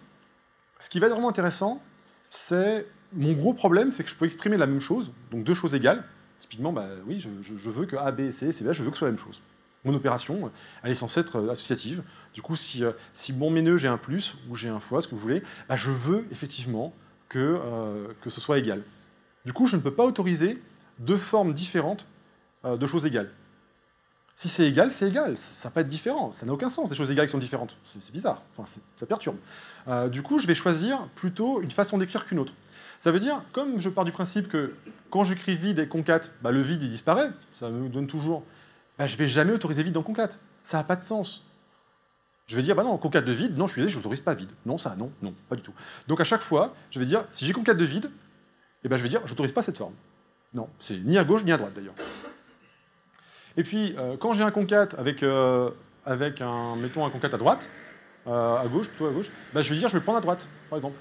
ce qui va être vraiment intéressant, c'est... Mon gros problème, c'est que je peux exprimer la même chose, donc deux choses égales. Typiquement, oui, je veux que A, B, C, C, B, je veux que ce soit la même chose. Mon opération, elle est censée être associative. Du coup, si mon nœud, j'ai un plus, ou j'ai un fois, ce que vous voulez, je veux effectivement que ce soit égal. Du coup, je ne peux pas autoriser deux formes différentes de choses égales. Si c'est égal, ça va pas être différent, ça n'a aucun sens, des choses égales qui sont différentes, c'est bizarre, enfin, ça perturbe. Du coup, je vais choisir plutôt une façon d'écrire qu'une autre. Ça veut dire, comme je pars du principe que quand j'écris vide et concat, bah, le vide il disparaît, ça me donne toujours, bah, je vais jamais autoriser vide dans concat, ça n'a pas de sens. Je vais dire, bah non, concat de vide, non, je suis désolé, je n'autorise pas vide. Non, ça, non, non, pas du tout. Donc à chaque fois, je vais dire, si j'ai concat de vide, eh ben, je vais dire, je n'autorise pas cette forme. Non, c'est ni à gauche ni à droite d'ailleurs. Et puis, quand j'ai un concat avec mettons un concat à droite, à gauche, plutôt à gauche, bah, je vais dire, je vais le prendre à droite, par exemple.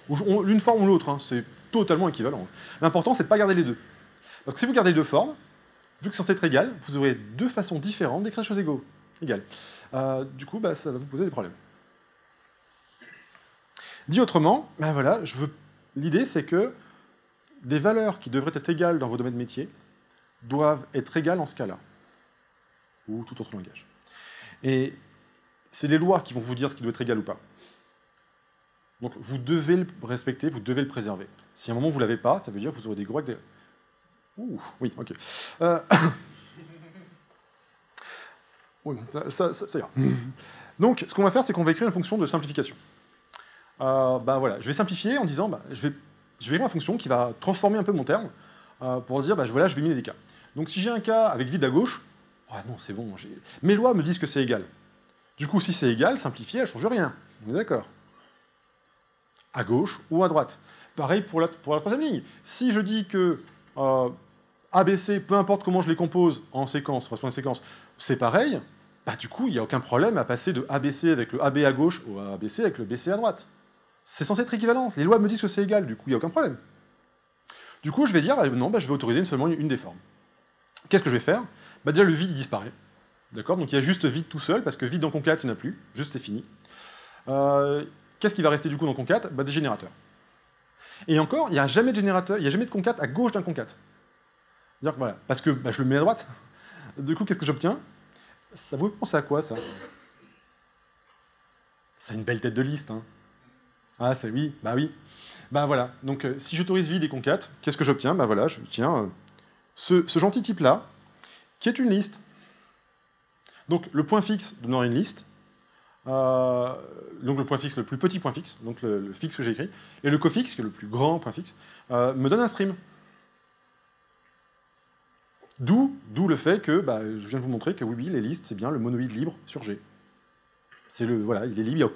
L'une forme ou l'autre, hein, c'est totalement équivalent. L'important, c'est de ne pas garder les deux. Parce que si vous gardez les deux formes, vu que c'est censé être égal, vous aurez deux façons différentes d'écrire des choses égales. Du coup, bah, ça va vous poser des problèmes. Dit autrement, ben voilà, l'idée c'est que des valeurs qui devraient être égales dans vos domaines de métier doivent être égales en ce cas-là, ou tout autre langage. Et c'est les lois qui vont vous dire ce qui doit être égal ou pas. Donc vous devez le respecter, vous devez le préserver. Si à un moment vous ne l'avez pas, ça veut dire que vous aurez des gros... Ouh, oui, ok. Oui, ça ira. Donc, ce qu'on va faire, c'est qu'on va écrire une fonction de simplification. Bah, voilà, je vais simplifier en disant, bah, je vais écrire une fonction qui va transformer un peu mon terme pour dire, bah, voilà, je vais miner des cas. Donc, si j'ai un cas avec vide à gauche, ah non, c'est bon, mes lois me disent que c'est égal. Du coup, si c'est égal, simplifier, elle ne change rien. On est d'accord. À gauche ou à droite. Pareil pour la troisième ligne. Si je dis que ABC, peu importe comment je les compose en séquence, c'est pareil, bah, du coup, il n'y a aucun problème à passer de ABC avec le AB à gauche au ABC avec le BC à droite. C'est censé être équivalent. Les lois me disent que c'est égal, du coup, il n'y a aucun problème. Du coup, je vais dire, non, bah, je vais autoriser seulement une des formes. Qu'est-ce que je vais faire? Bah, déjà, le vide, il disparaît. D'accord? Donc, il y a juste vide tout seul, parce que vide dans concat, il n'y en a plus. Juste, c'est fini. Qu'est-ce qui va rester, du coup, dans concat? Bah, des générateurs. Et encore, il n'y a jamais de générateur, il n'y a jamais de concat à gauche d'un concat. C'est-à-dire que, voilà, parce que bah, je le mets à droite. Du coup, qu'est-ce que j'obtiens? Ça vous pense à quoi, ça? C'est une belle tête de liste, hein. Ah, c'est oui, bah oui. Bah voilà, donc si j'autorise vide et concat, qu'est-ce que j'obtiens? Bah voilà, j'obtiens ce gentil type-là, qui est une liste. Donc le point fixe donnant une liste, donc le point fixe, le plus petit point fixe, donc le fixe que j'ai écrit, et le cofixe, qui est le plus grand point fixe, me donne un stream. D'où le fait que, bah, je viens de vous montrer que oui, les listes, c'est bien le monoïde libre sur G. C'est voilà, il est libre.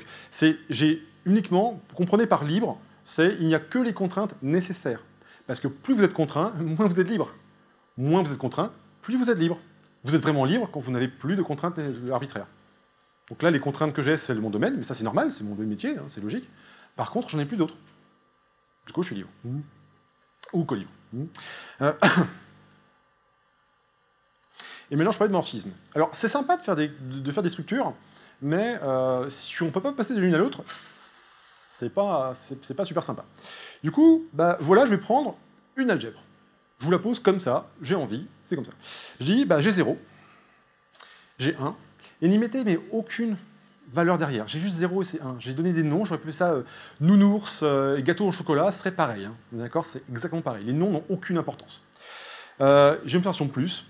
J'ai uniquement, vous comprenez par libre, il n'y a que les contraintes nécessaires. Parce que plus vous êtes contraint, moins vous êtes libre. Moins vous êtes contraint, plus vous êtes libre. Vous êtes vraiment libre quand vous n'avez plus de contraintes arbitraires. Donc là, les contraintes que j'ai, c'est mon domaine, mais ça c'est normal, c'est mon métier, hein, c'est logique. Par contre, j'en ai plus d'autres. Du coup, je suis libre. Ou co-libre. Et maintenant, je parle de morphisme. Alors, c'est sympa de faire des structures, mais si on ne peut pas passer de l'une à l'autre, c'est pas super sympa. Du coup, bah, voilà, je vais prendre une algèbre. Je vous la pose comme ça, j'ai envie, c'est comme ça. Je dis, bah, j'ai 0, j'ai 1, et n'y mettez mais aucune valeur derrière. J'ai juste 0 et c'est 1. J'ai donné des noms, j'aurais pu ça nounours et gâteau au chocolat, ce serait pareil. Hein. D'accord, c'est exactement pareil. Les noms n'ont aucune importance. J'ai une opération plus,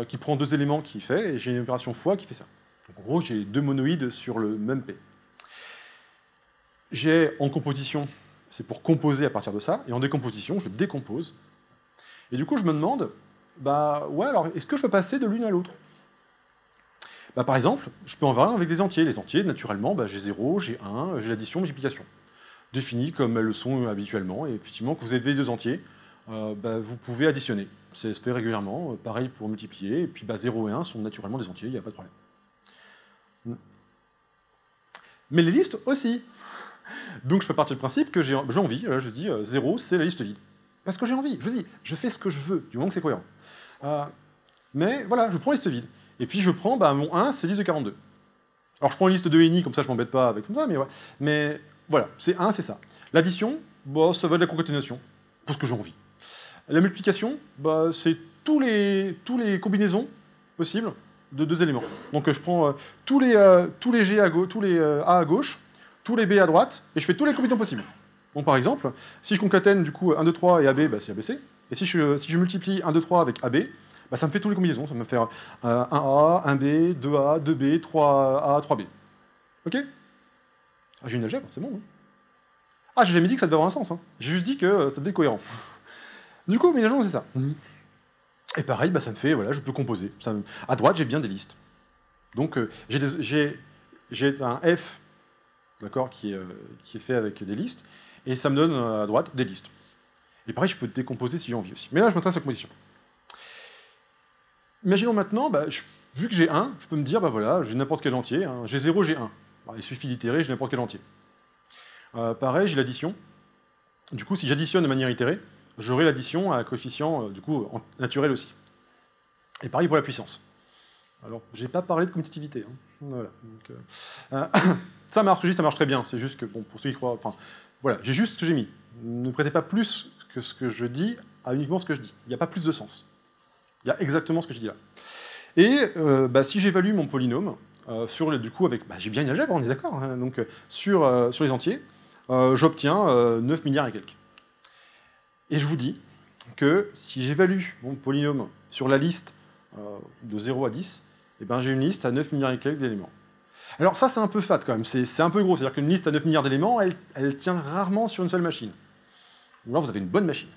qui prend deux éléments qui fait, et j'ai une opération fois qui fait ça. Donc en gros, j'ai deux monoïdes sur le même P. J'ai en composition, c'est pour composer à partir de ça, et en décomposition, je décompose. Et du coup, je me demande, bah ouais, alors est-ce que je peux passer de l'une à l'autre? Bah, par exemple, je peux en voir un avec des entiers. Les entiers, naturellement, bah, j'ai 0, j'ai 1, j'ai l'addition, multiplication. Définies comme elles le sont habituellement, et effectivement, quand vous avez deux entiers, bah, vous pouvez additionner. Ça se fait régulièrement, pareil pour multiplier, et puis bah, 0 et 1 sont naturellement des entiers, il n'y a pas de problème. Mais les listes aussi. Donc je peux partir du principe que j'ai envie, je dis 0, c'est la liste vide. Parce que j'ai envie, je dis, je fais ce que je veux, du moment que c'est cohérent. Mais voilà, je prends la liste vide. Et puis je prends, bah, mon 1, c'est liste de 42. Alors je prends une liste de ENI, comme ça je m'embête pas avec tout ça, mais, ouais. Mais voilà, c'est 1, c'est ça. L'addition, bah, ça va de la concaténation, pour ce que j'ai envie. La multiplication, bah, c'est tous les combinaisons possibles de deux éléments. Donc je prends tous les G à gauche, tous les A à gauche, tous les B à droite, et je fais tous les combinaisons possibles. Donc par exemple, si je concatène du coup 1, 2, 3 et AB, bah, c'est ABC, Et si je multiplie 1, 2, 3 avec AB, bah, ça me fait toutes les combinaisons. Ça me fait 1A, 1B, 2A, 2B, 3A, 3B. Ok? Ah, j'ai une algèbre, c'est bon. Hein. Ah, j'ai jamais dit que ça devait avoir un sens. Hein. J'ai juste dit que ça devait être cohérent. Du coup, combinaison, c'est ça. Et pareil, bah, ça me fait, voilà, je peux composer. À droite, j'ai bien des listes. Donc, j'ai un F, d'accord, qui est fait avec des listes, et ça me donne à droite des listes. Et pareil, je peux décomposer si j'ai envie aussi. Mais là, je m'intéresse à la composition. Imaginons maintenant, bah, vu que j'ai 1, je peux me dire, bah voilà, j'ai n'importe quel entier. Hein. J'ai 0, j'ai 1. Bah, il suffit d'itérer, j'ai n'importe quel entier. Pareil, j'ai l'addition. Du coup, si j'additionne de manière itérée, j'aurai l'addition à un coefficient du coup, naturel aussi. Et pareil pour la puissance. Alors, j'ai pas parlé de commutativité. Hein. Voilà. Donc, ça marche très bien. C'est juste que, bon, pour ceux qui croient... Enfin, voilà, j'ai juste ce que j'ai mis. Ne prêtez pas plus que ce que je dis à uniquement ce que je dis. Il n'y a pas plus de sens. Il y a exactement ce que je dis là. Et bah, si j'évalue mon polynôme, du coup, avec... Bah, j'ai bien une algèbre, on est d'accord. Hein, donc, sur les entiers, j'obtiens 9 milliards et quelques. Et je vous dis que si j'évalue mon polynôme sur la liste de 0 à 10, eh ben, j'ai une liste à 9 milliards et quelques d'éléments. Alors ça, c'est un peu fat quand même, c'est un peu gros. C'est-à-dire qu'une liste à 9 milliards d'éléments, elle tient rarement sur une seule machine. Ou alors vous avez une bonne machine.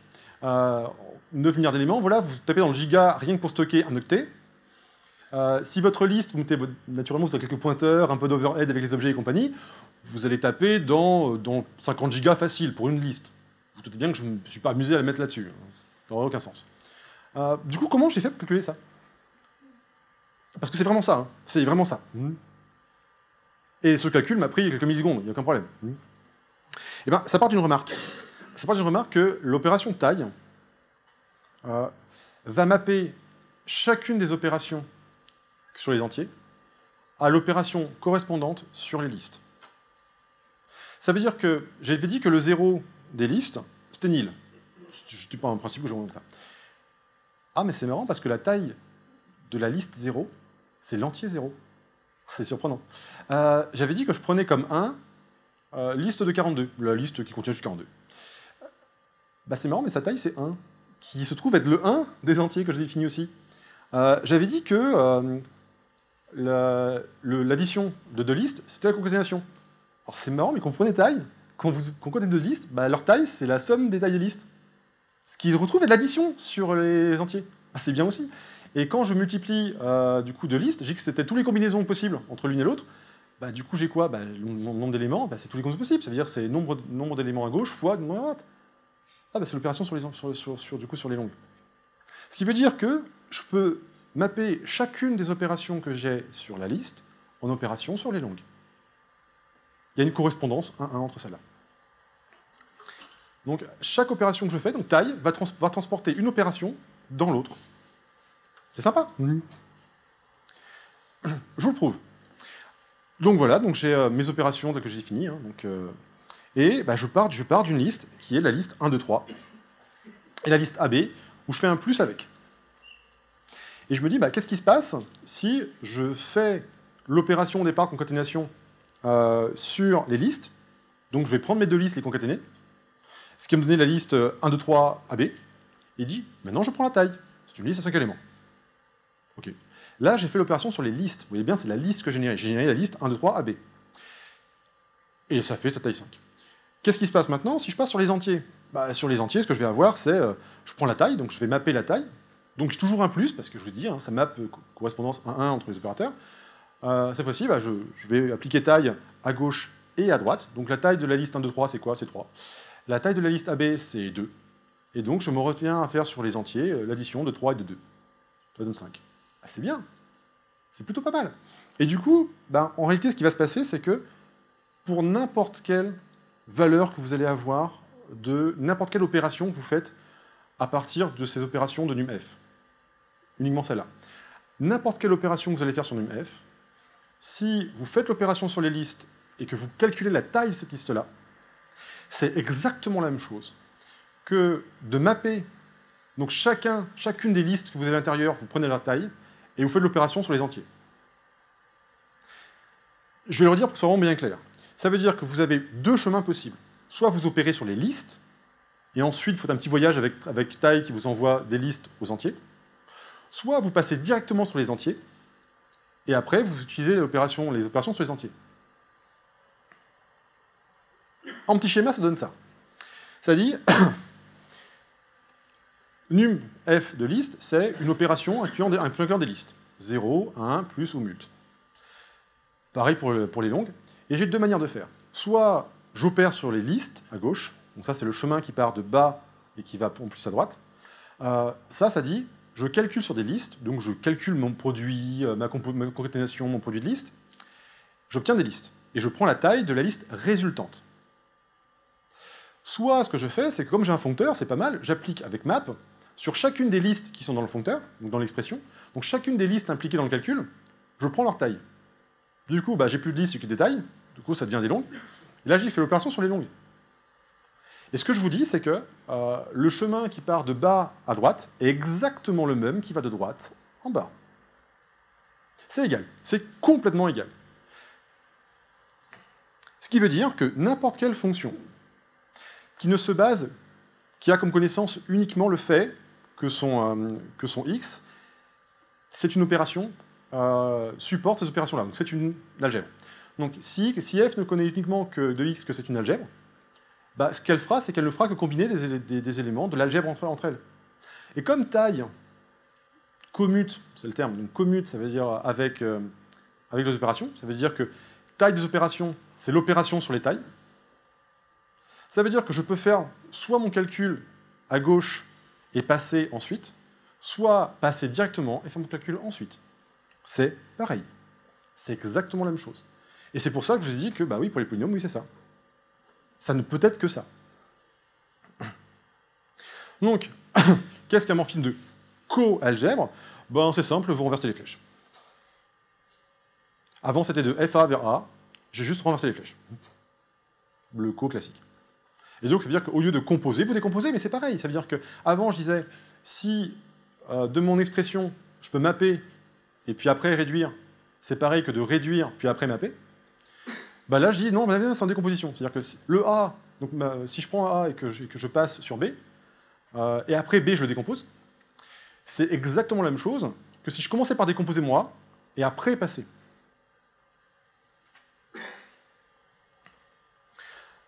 9 milliards d'éléments, voilà, vous tapez dans le giga rien que pour stocker un octet. Si votre liste, vous mettez naturellement vous avez quelques pointeurs, un peu d'overhead avec les objets et compagnie, vous allez taper dans 50 gigas facile pour une liste. Vous doutez bien que je ne me suis pas amusé à la mettre là-dessus. Ça n'aurait aucun sens. Du coup, comment j'ai fait pour calculer ça? Parce que c'est vraiment ça. Hein. C'est vraiment ça. Et ce calcul m'a pris quelques millisecondes, il n'y a aucun problème. Et ben, ça part d'une remarque. Ça part d'une remarque que l'opération taille va mapper chacune des opérations sur les entiers à l'opération correspondante sur les listes. Ça veut dire que j'avais dit que le 0 des listes, c'était nil. Je ne dis pas un principe que je vois comme ça. Ah, mais c'est marrant parce que la taille de la liste 0, c'est l'entier 0. C'est surprenant. J'avais dit que je prenais comme 1 liste de 42, la liste qui contient juste 42. Bah, c'est marrant, mais sa taille, c'est 1, qui se trouve être le 1 des entiers que j'ai défini aussi. J'avais dit que l'addition de deux listes, c'était la concaténation. Alors c'est marrant, mais quand vous prenez taille, quand vous concatez deux listes, bah, leur taille, c'est la somme des tailles des listes. Ce qui retrouve est de l'addition sur les entiers. Ah, c'est bien aussi. Et quand je multiplie du coup deux listes, j'ai dit que c'était toutes les combinaisons possibles entre l'une et l'autre. Bah, du coup, j'ai quoi? Bah, le nombre d'éléments, bah, c'est tous les combinaisons possibles. Ça veut dire c'est nombre d'éléments à gauche fois nombre à droite. Ah, bah, c'est l'opération sur les longues. Ce qui veut dire que je peux mapper chacune des opérations que j'ai sur la liste en opération sur les longues. Il y a une correspondance 1-1 entre celles-là. Donc, chaque opération que je fais, donc taille, va transporter une opération dans l'autre. C'est sympa. Je vous le prouve. Donc voilà, donc j'ai mes opérations telles que j'ai définies. Hein, et bah, je pars d'une liste qui est la liste 1, 2, 3. Et la liste AB, où je fais un plus avec. Et je me dis, bah, qu'est-ce qui se passe si je fais l'opération au départ concaténation sur les listes? Donc je vais prendre mes deux listes, les concaténer. Ce qui va me donner la liste 1, 2, 3 AB. Et dit, maintenant je prends la taille. C'est une liste à 5 éléments. Ok. Là, j'ai fait l'opération sur les listes. Vous voyez bien, c'est la liste que j'ai générée. J'ai généré la liste 1, 2, 3 AB. Et ça fait sa taille 5. Qu'est-ce qui se passe maintenant si je passe sur les entiers? Bah, sur les entiers, ce que je vais avoir, c'est, je prends la taille, donc je vais mapper la taille. Donc j'ai toujours un plus, parce que je vous dis, hein, ça mappe correspondance 1-1 entre les opérateurs. Cette fois-ci, bah, je vais appliquer taille à gauche et à droite. Donc la taille de la liste 1, 2, 3, c'est quoi? C'est 3. La taille de la liste AB, c'est 2. Et donc je me reviens à faire sur les entiers l'addition de 3 et de 2. Ça donne 5. Ah, c'est bien. C'est plutôt pas mal. Et du coup, ben, en réalité, ce qui va se passer, c'est que pour n'importe quelle valeur que vous allez avoir de n'importe quelle opération que vous faites à partir de ces opérations de num f, uniquement celle-là, n'importe quelle opération que vous allez faire sur num f, si vous faites l'opération sur les listes et que vous calculez la taille de cette liste-là, c'est exactement la même chose que de mapper donc chacune des listes que vous avez à l'intérieur, vous prenez leur taille et vous faites l'opération sur les entiers. Je vais le redire pour que ce soit vraiment bien clair. Ça veut dire que vous avez deux chemins possibles. Soit vous opérez sur les listes, et ensuite vous faites un petit voyage avec taille qui vous envoie des listes aux entiers, soit vous passez directement sur les entiers, et après vous utilisez les opérations sur les entiers. En petit schéma, ça donne ça. Ça dit, num f de liste, c'est une opération incluant des listes. 0, 1, plus ou mult. Pareil pour les longues. Et j'ai deux manières de faire. Soit j'opère sur les listes à gauche, donc ça c'est le chemin qui part de bas et qui va en plus à droite. Ça dit, je calcule sur des listes, donc je calcule mon produit, ma concaténation, mon produit de liste. J'obtiens des listes. Et je prends la taille de la liste résultante. Soit ce que je fais, c'est que comme j'ai un foncteur, c'est pas mal, j'applique avec map sur chacune des listes qui sont dans le foncteur, donc dans l'expression, donc chacune des listes impliquées dans le calcul, je prends leur taille. Du coup, j'ai plus de listes, j'ai que des tailles, du coup ça devient des longues, et là j'ai fait l'opération sur les longues. Et ce que je vous dis, c'est que le chemin qui part de bas à droite est exactement le même qui va de droite en bas. C'est égal, c'est complètement égal. Ce qui veut dire que n'importe quelle fonction qui a comme connaissance uniquement le fait que son x, c'est une opération, supporte ces opérations-là. Donc c'est une algèbre. Donc si f ne connaît uniquement que de x que c'est une algèbre, ce qu'elle fera, c'est qu'elle ne fera que combiner des éléments de l'algèbre entre elles. Et comme taille commute, c'est le terme, donc commute, ça veut dire avec les opérations, ça veut dire que taille des opérations, c'est l'opération sur les tailles. Ça veut dire que je peux faire soit mon calcul à gauche et passer ensuite, soit passer directement et faire mon calcul ensuite. C'est pareil. C'est exactement la même chose. Et c'est pour ça que je vous ai dit que, oui, pour les polynômes, oui, c'est ça. Ça ne peut être que ça. Donc, qu'est-ce qu'un morphisme de co-algèbre? C'est simple, vous renversez les flèches. Avant, c'était de FA vers A, j'ai juste renversé les flèches. Le co classique. Et donc, ça veut dire qu'au lieu de composer, vous décomposez, mais c'est pareil. Ça veut dire qu'avant, je disais, si de mon expression, je peux mapper, et puis après réduire, c'est pareil que de réduire, puis après mapper, là, je dis, non, c'est en décomposition. C'est-à-dire que si le A, donc, si je prends A et que je passe sur B, et après B, je le décompose, c'est exactement la même chose que si je commençais par décomposer mon A, et après passer.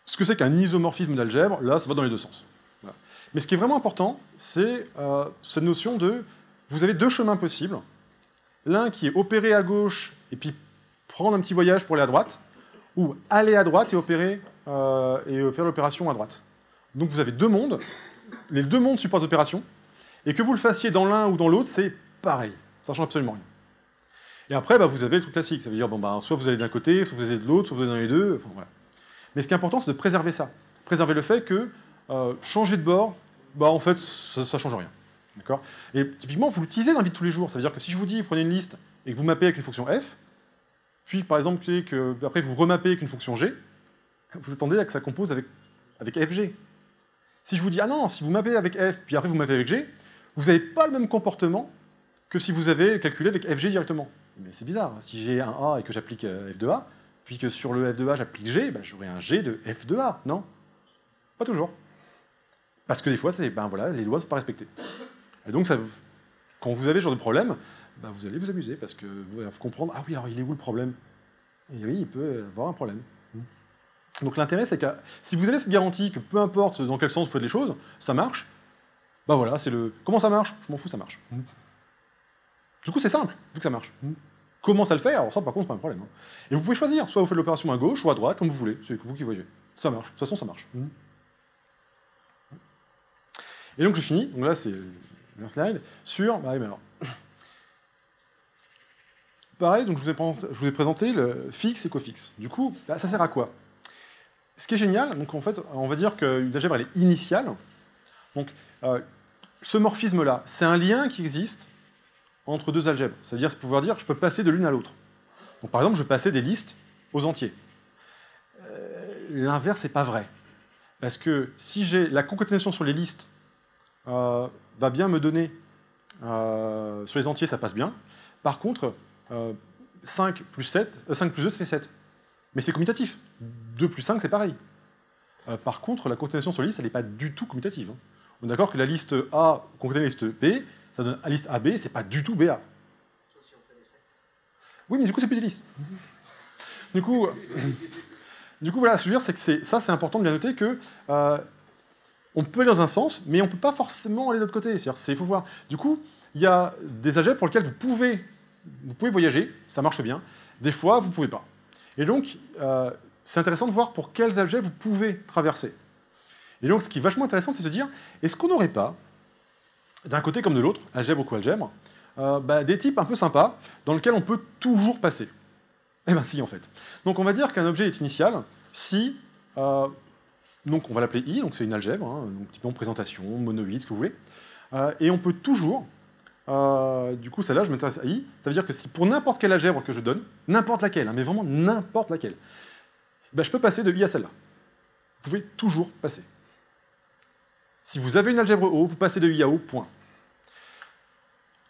Ce que c'est qu'un isomorphisme d'algèbre, là, ça va dans les deux sens. Voilà. Mais ce qui est vraiment important, c'est cette notion de... Vous avez deux chemins possibles. L'un qui est opérer à gauche, et puis prendre un petit voyage pour aller à droite, ou aller à droite et opérer, et faire l'opération à droite. Donc vous avez deux mondes, les deux mondes supportent l'opération, et que vous le fassiez dans l'un ou dans l'autre, c'est pareil. Ça ne change absolument rien. Et après, vous avez le truc classique. Ça veut dire, soit vous allez d'un côté, soit vous allez de l'autre, soit vous allez dans les deux, voilà. Mais ce qui est important, c'est de préserver ça. Préserver le fait que changer de bord, en fait, ça ne change rien. D'accord ? Et typiquement, vous l'utilisez dans la vie de tous les jours. Ça veut dire que si je vous dis, prenez une liste et que vous mappez avec une fonction f, puis par exemple, après vous remappez avec une fonction g, vous attendez à que ça compose avec fg. Si je vous dis, ah non, si vous mappez avec f, puis après vous mappez avec g, vous n'avez pas le même comportement que si vous avez calculé avec fg directement. Mais c'est bizarre. Si j'ai un a et que j'applique f de a, puis que sur le f de a j'applique g, j'aurai un g de f de a, non? Pas toujours. Parce que des fois, les lois ne sont pas respectées. Et donc, quand vous avez ce genre de problème, vous allez vous amuser, parce que vous allez comprendre, ah oui, alors il est où le problème? Et oui, il peut avoir un problème. Donc l'intérêt, c'est que si vous avez cette garantie que peu importe dans quel sens vous faites les choses, ça marche, c'est le... Comment ça marche? Je m'en fous, ça marche. Du coup, c'est simple, vu que ça marche. Comment ça le fait? Alors ça, par contre, c'est pas un problème. Et vous pouvez choisir, soit vous faites l'opération à gauche ou à droite, comme vous voulez, c'est vous qui voyez. Ça marche, de toute façon, ça marche. Et donc je finis, donc là c'est un slide, sur... Pareil, donc je vous ai présenté le fixe et cofixe. Du coup, ça sert à quoi? Ce qui est génial, donc en fait, on va dire qu'une algèbre elle est initiale. Donc ce morphisme-là, c'est un lien qui existe entre deux algèbres. C'est-à-dire pouvoir dire que je peux passer de l'une à l'autre. Donc par exemple, je peux passer des listes aux entiers. L'inverse n'est pas vrai. Parce que si j'ai la concaténation sur les listes va bien me donner sur les entiers, ça passe bien. Par contre, 5 plus 2, ça fait 7. Mais c'est commutatif. 2 plus 5, c'est pareil. Par contre, la concaténation sur la liste, elle n'est pas du tout commutative. Hein. On est d'accord que la liste A concaténée à la liste B, ça donne la liste AB, c'est pas du tout BA. Oui, mais du coup, c'est plus des listes. Du coup, voilà, ce que je veux dire, c'est que ça, c'est important de bien noter que on peut aller dans un sens, mais on ne peut pas forcément aller de l'autre côté. C'est-à-dire, il faut voir. Du coup, il y a des algèbres pour lesquels vous pouvez voyager, ça marche bien. Des fois, vous ne pouvez pas. Et donc, c'est intéressant de voir pour quelles algèbres vous pouvez traverser. Et donc, ce qui est vachement intéressant, c'est de se dire, est-ce qu'on n'aurait pas, d'un côté comme de l'autre, algèbre ou coalgèbre, des types un peu sympas, dans lesquels on peut toujours passer? Eh bien si, en fait. Donc on va dire qu'un objet est initial si, donc on va l'appeler I, donc c'est une algèbre, hein, donc typiquement présentation, monoïde, ce que vous voulez, et on peut toujours, du coup celle-là, je m'intéresse à I, ça veut dire que si pour n'importe quelle algèbre que je donne, n'importe laquelle, hein, mais vraiment n'importe laquelle, je peux passer de I à celle-là. Vous pouvez toujours passer. Si vous avez une algèbre O, vous passez de I à O, point.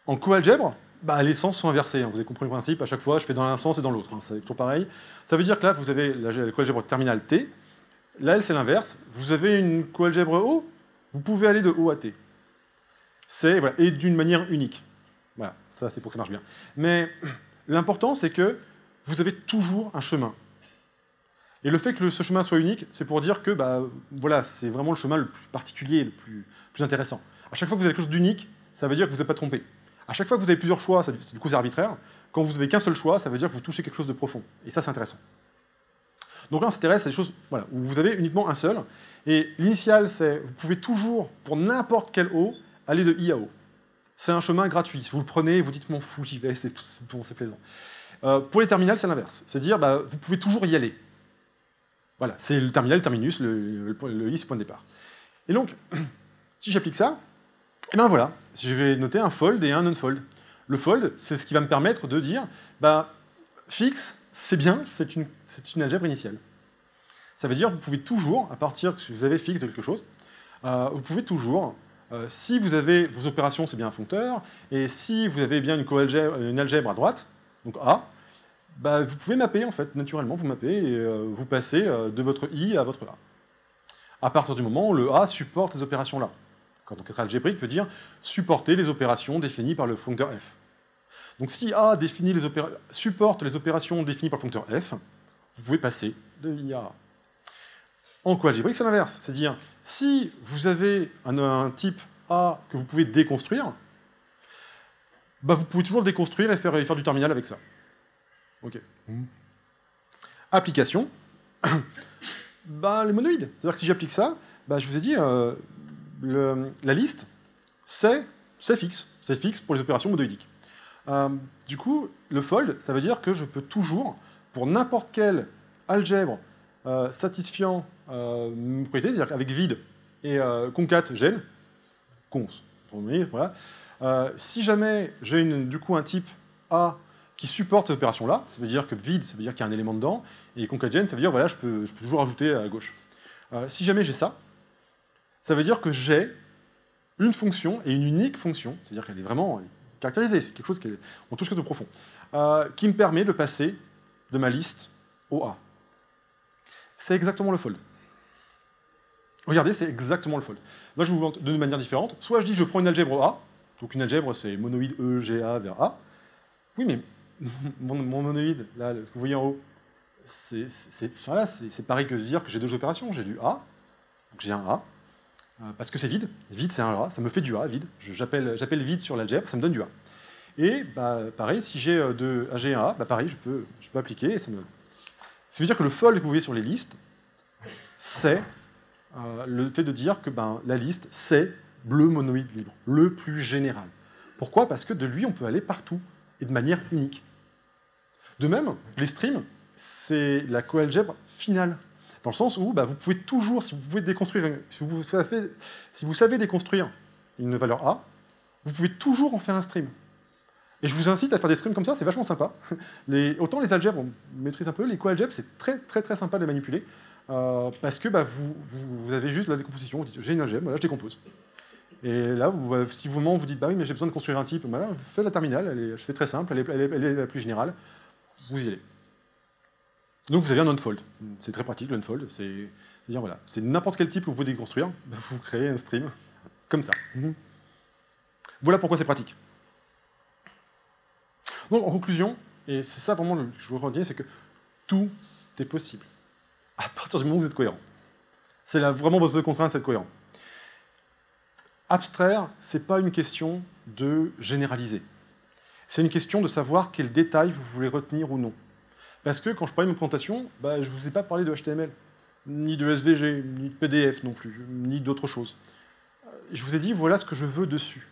En coalgèbre, les sens sont inversés. Hein. Vous avez compris le principe, à chaque fois, je fais dans un sens et dans l'autre. Hein. C'est toujours pareil. Ça veut dire que là, vous avez la coalgèbre terminale T. Là, elle, c'est l'inverse. Vous avez une coalgèbre O, vous pouvez aller de O à T. Voilà, et d'une manière unique. Voilà, ça, c'est pour que ça marche bien. Mais l'important, c'est que vous avez toujours un chemin. Et le fait que ce chemin soit unique, c'est pour dire que voilà, c'est vraiment le chemin le plus particulier, le plus intéressant. À chaque fois que vous avez quelque chose d'unique, ça veut dire que vous n'êtes pas trompé. À chaque fois que vous avez plusieurs choix, du coup c'est arbitraire. Quand vous n'avez qu'un seul choix, ça veut dire que vous touchez quelque chose de profond. Et ça, c'est intéressant. Donc là, on s'intéresse à des choses voilà, où vous avez uniquement un seul. Et l'initial, c'est vous pouvez toujours, pour n'importe quel O, aller de I à O. C'est un chemin gratuit. Si vous le prenez, vous dites, m'en fous, j'y vais, c'est bon, c'est plaisant. Pour les terminales, c'est l'inverse. C'est-à-dire, vous pouvez toujours y aller. Voilà, c'est le terminal, le terminus, le I, c'est le point de départ. Et donc, si j'applique ça, et bien voilà, je vais noter un fold et un unfold. Le fold, c'est ce qui va me permettre de dire, fixe, c'est bien, c'est une algèbre initiale. Ça veut dire que vous pouvez toujours, à partir que vous avez fixe de quelque chose, vous pouvez toujours, si vous avez vos opérations, c'est bien un foncteur, et si vous avez bien une algèbre à droite, donc A, vous pouvez mapper, en fait, naturellement, vous mappez, et vous passez de votre I à votre A. À partir du moment où le A supporte ces opérations-là. Donc être algébrique veut dire supporter les opérations définies par le foncteur f. Donc si A supporte les opérations définies par le foncteur f, vous pouvez passer de I à A. En coalgébrique, c'est l'inverse. C'est-à-dire, si vous avez un type A que vous pouvez déconstruire, vous pouvez toujours le déconstruire et faire du terminal avec ça. Ok. Application. Les monoïdes. C'est-à-dire que si j'applique ça, je vous ai dit, la liste, c'est fixe. C'est fixe pour les opérations monoïdiques. Du coup, le fold, ça veut dire que je peux toujours, pour n'importe quelle algèbre satisfiant mes propriétés, c'est-à-dire avec vide et concat gène, cons, voilà, si jamais j'ai du coup un type A qui supporte ces opérations-là, ça veut dire que vide, ça veut dire qu'il y a un élément dedans, et concat-gène, ça veut dire voilà, je peux toujours ajouter à gauche. Si jamais j'ai ça, ça veut dire que j'ai une fonction, et une unique fonction, c'est-à-dire qu'elle est vraiment caractérisée, c'est quelque chose on touche quelque chose de profond, qui me permet de passer de ma liste au A. C'est exactement le fold. Regardez, c'est exactement le fold. Là, je vous montre de manière différente. Soit je dis je prends une algèbre A, donc une algèbre c'est monoïde E, G, A vers A. Oui, mais mon monoïde, là, ce que vous voyez en haut, c'est pareil que de dire que j'ai deux opérations. J'ai du A, donc j'ai un A, parce que c'est vide. Vide, c'est un A, ça me fait du A, vide. J'appelle vide sur l'algèbre, ça me donne du A. Et pareil, si j'ai un A, pareil, je peux appliquer, et ça veut dire que le fold que vous voyez sur les listes, c'est le fait de dire que la liste, c'est le monoïde libre, le plus général. Pourquoi? Parce que de lui, on peut aller partout, et de manière unique. De même, les streams, c'est la coalgèbre finale, dans le sens où vous pouvez toujours, si vous savez déconstruire une valeur A, vous pouvez toujours en faire un stream. Et je vous incite à faire des streams comme ça, c'est vachement sympa. Autant les algèbres, on maîtrise un peu, les coalgèbres, c'est très très très sympa de les manipuler, parce que vous avez juste la décomposition, vous dites j'ai une algèbre, voilà, je décompose. Et là, si vous vous dites, oui, mais j'ai besoin de construire un type, faites la terminale, je fais très simple, elle est la plus générale, vous y allez. Donc vous avez un unfold. C'est très pratique, l'unfold. C'est-à-dire, voilà, c'est n'importe quel type que vous pouvez déconstruire, vous créez un stream comme ça. Voilà pourquoi c'est pratique. Donc, en conclusion, et c'est ça vraiment que je veux redire, c'est que tout est possible, à partir du moment où vous êtes cohérent. C'est vraiment votre seule contrainte, c'est être cohérent. Abstraire, c'est pas une question de généraliser. C'est une question de savoir quel détail vous voulez retenir ou non. Parce que quand je parlais de ma présentation, je ne vous ai pas parlé de HTML, ni de SVG, ni de PDF non plus, ni d'autres choses. Je vous ai dit, voilà ce que je veux dessus.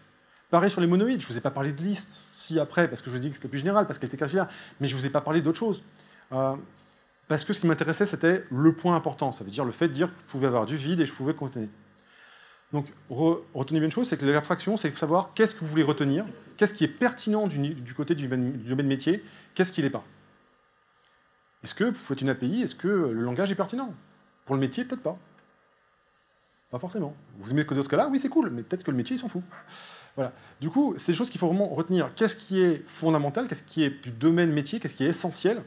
Pareil sur les monoïdes, je ne vous ai pas parlé de liste, si après, parce que je vous ai dit que c'était plus général, parce qu'elle était caché là, mais je ne vous ai pas parlé d'autre chose. Parce que ce qui m'intéressait, c'était le point important, ça veut dire le fait de dire que je pouvais avoir du vide et je pouvais contenir. Donc, retenez bien une chose, c'est que l'abstraction, c'est savoir qu'est-ce que vous voulez retenir, qu'est-ce qui est pertinent du côté du domaine métier, qu'est-ce qui ne l'est pas. Est-ce que vous faites une API, est-ce que le langage est pertinent? Pour le métier, peut-être pas. Pas forcément. Vous aimez le code Scala? Oui, c'est cool, mais peut-être que le métier, il s'en fout. Voilà. Du coup, c'est des choses qu'il faut vraiment retenir. Qu'est-ce qui est fondamental, qu'est-ce qui est du domaine métier, qu'est-ce qui est essentiel,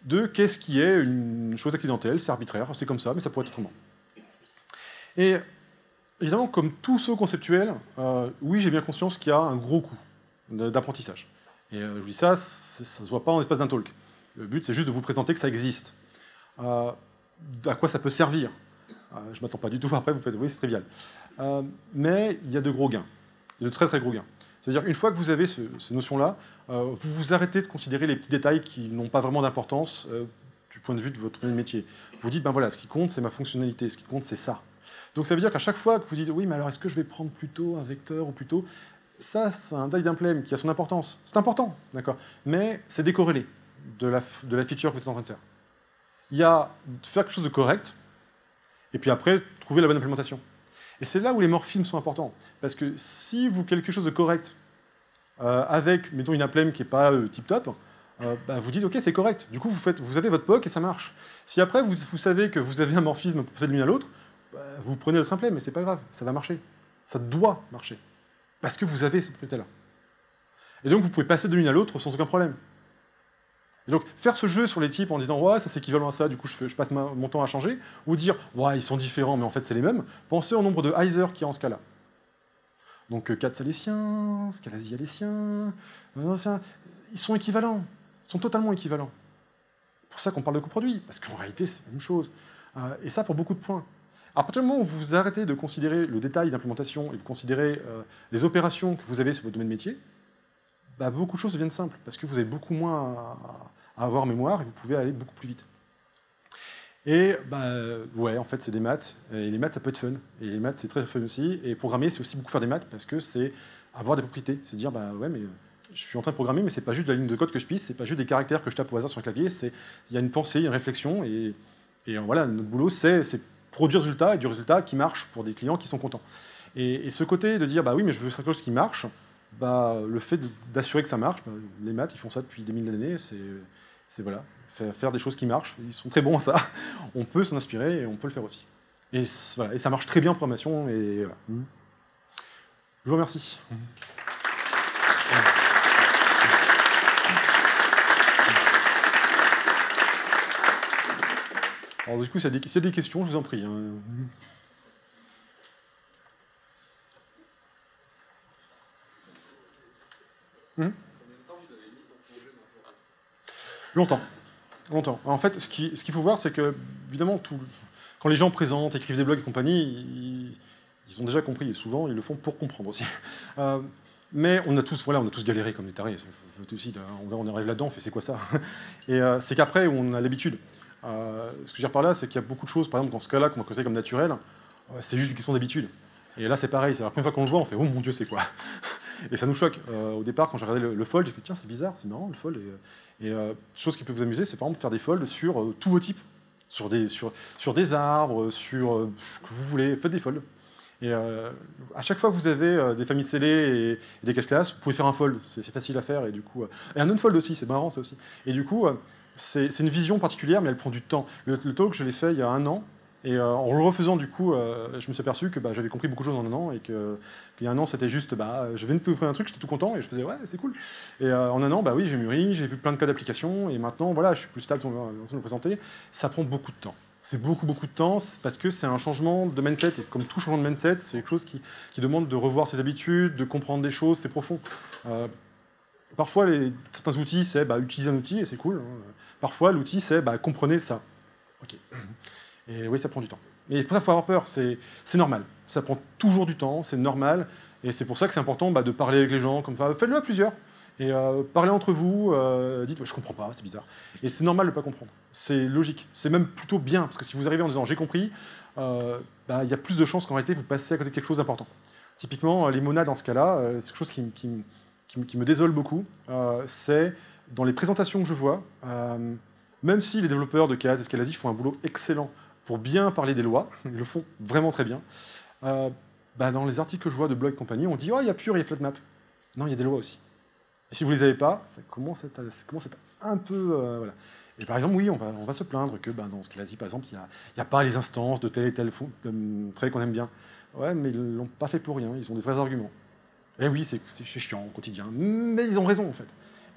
de qu'est-ce qui est une chose accidentelle, c'est arbitraire, c'est comme ça, mais ça pourrait être autrement. Et évidemment, comme tout saut conceptuel, oui, j'ai bien conscience qu'il y a un gros coût d'apprentissage. Et je vous dis ça ne se voit pas en l'espace d'un talk. Le but, c'est juste de vous présenter que ça existe. À quoi ça peut servir? Je ne m'attends pas du tout, après vous faites, oui, c'est trivial. Mais il y a de gros gains, de très très gros gains. C'est-à-dire qu'une fois que vous avez ces notions-là, vous vous arrêtez de considérer les petits détails qui n'ont pas vraiment d'importance du point de vue de votre métier. Vous dites, ben voilà, ce qui compte, c'est ma fonctionnalité, ce qui compte, c'est ça. Donc ça veut dire qu'à chaque fois que vous dites, oui, mais alors est-ce que je vais prendre plutôt un vecteur ou plutôt... Ça, c'est un die d'emblème qui a son importance. C'est important, d'accord, mais c'est décorrélé de la feature que vous êtes en train de faire. Il y a faire quelque chose de correct, et puis après, trouver la bonne implémentation. Et c'est là où les morphismes sont importants. Parce que si vous quelque chose de correct, avec, mettons, une applème qui n'est pas tip-top, vous dites, OK, c'est correct. Du coup, vous avez votre POC et ça marche. Si après, vous savez que vous avez un morphisme pour passer de l'une à l'autre, vous prenez votre applème, mais c'est pas grave, ça va marcher. Ça doit marcher. Parce que vous avez cette propriété-là. Et donc, vous pouvez passer de l'une à l'autre sans aucun problème. Et donc, faire ce jeu sur les types en disant « ouais, ça c'est équivalent à ça, du coup je passe mon temps à changer », ou dire « ouais, ils sont différents, mais en fait c'est les mêmes », pensez au nombre de Heiser qu'il y a en Scala. Donc 4 c'est les siens, Scalasi a les siens, ils sont équivalents, ils sont totalement équivalents. C'est pour ça qu'on parle de coproduit, parce qu'en réalité c'est la même chose. Et ça pour beaucoup de points. À partir du moment où vous arrêtez de considérer le détail d'implémentation et vous considérez les opérations que vous avez sur votre domaine métier, beaucoup de choses deviennent simples, parce que vous avez beaucoup moins à avoir en mémoire et vous pouvez aller beaucoup plus vite. Et ouais, en fait, c'est des maths, et les maths, ça peut être fun. Et les maths, c'est très fun aussi. Et programmer, c'est aussi beaucoup faire des maths, parce que c'est avoir des propriétés. C'est dire, ouais, mais je suis en train de programmer, mais c'est pas juste de la ligne de code que je pisse, c'est pas juste des caractères que je tape au hasard sur un clavier, il y a une pensée, une réflexion, et voilà, notre boulot, c'est produire du résultat, et du résultat qui marche pour des clients qui sont contents. Et ce côté de dire, oui, mais je veux quelque chose qui marche, le fait d'assurer que ça marche, les maths, ils font ça depuis des milliers d'années, c'est voilà, faire des choses qui marchent, ils sont très bons à ça, on peut s'en inspirer et on peut le faire aussi. Et, voilà, et ça marche très bien en programmation, et voilà. Je vous remercie. Alors du coup, s'il y a des questions, je vous en prie. Longtemps. En fait, ce qu'il faut voir, c'est que, évidemment, quand les gens présentent, écrivent des blogs et compagnie, ils ont déjà compris, et souvent, ils le font pour comprendre aussi. Mais on a tous galéré comme des tarés. On arrive là-dedans, on fait c'est quoi ça? Et c'est qu'après, on a l'habitude. Ce que je veux dire par là, c'est qu'il y a beaucoup de choses, par exemple, dans ce cas-là, qu'on va considérer comme naturel, c'est juste une question d'habitude. Et là, c'est pareil, c'est la première fois qu'on le voit, on fait « oh mon Dieu, c'est quoi ?» Et ça nous choque. Au départ, quand j'ai regardé le fold, j'ai fait « tiens, c'est bizarre, c'est marrant, le fold ». Et chose qui peut vous amuser, c'est par exemple faire des folds sur tous vos types, sur des arbres, sur ce que vous voulez, faites des folds. Et à chaque fois que vous avez des familles scellées et des casse-classes, vous pouvez faire un fold, c'est facile à faire, et du coup... et un unfold aussi, c'est marrant ça aussi. Et du coup, c'est une vision particulière, mais elle prend du temps. Le talk, je l'ai fait il y a 1 an, et en le refaisant, du coup, je me suis aperçu que j'avais compris beaucoup de choses en 1 an, et qu'il y a 1 an, c'était juste, je venais de t'offrir un truc, j'étais tout content, et je faisais, ouais, c'est cool. Et en 1 an, oui, j'ai mûri, j'ai vu plein de cas d'application, et maintenant, voilà, je suis plus stable, on va le présenter. Ça prend beaucoup de temps. C'est beaucoup de temps, parce que c'est un changement de mindset. Et comme tout changement de mindset, c'est quelque chose qui demande de revoir ses habitudes, de comprendre des choses, c'est profond. Parfois, certains outils, c'est utiliser un outil, et c'est cool. Hein. Parfois, l'outil, c'est comprenez ça. Ok. Et oui, ça prend du temps. Mais pour ça, il faut avoir peur, c'est normal. Ça prend toujours du temps, c'est normal. Et c'est pour ça que c'est important de parler avec les gens, comme ça. Faites-le à plusieurs. Et parlez entre vous, dites, je comprends pas, c'est bizarre. Et c'est normal de ne pas comprendre. C'est logique. C'est même plutôt bien, parce que si vous arrivez en disant j'ai compris, y a plus de chances qu'en réalité vous passiez à côté de quelque chose d'important. Typiquement, les monas dans ce cas-là, c'est quelque chose qui me désole beaucoup. C'est dans les présentations que je vois, même si les développeurs de Keras et Scalasi font un boulot excellent pour bien parler des lois, ils le font vraiment très bien, dans les articles que je vois de blog et compagnie, on dit « Oh, il y a Pure, il y a FlatMap ». Non, il y a des lois aussi. Et si vous ne les avez pas, ça commence à être un peu... voilà. Et par exemple, oui, on va se plaindre que dans Scalasi, par exemple, il n'y a pas les instances de tel et tel trait qu'on aime bien. Ouais, mais ils ne l'ont pas fait pour rien, ils ont des vrais arguments. Et oui, c'est chiant au quotidien, mais ils ont raison, en fait.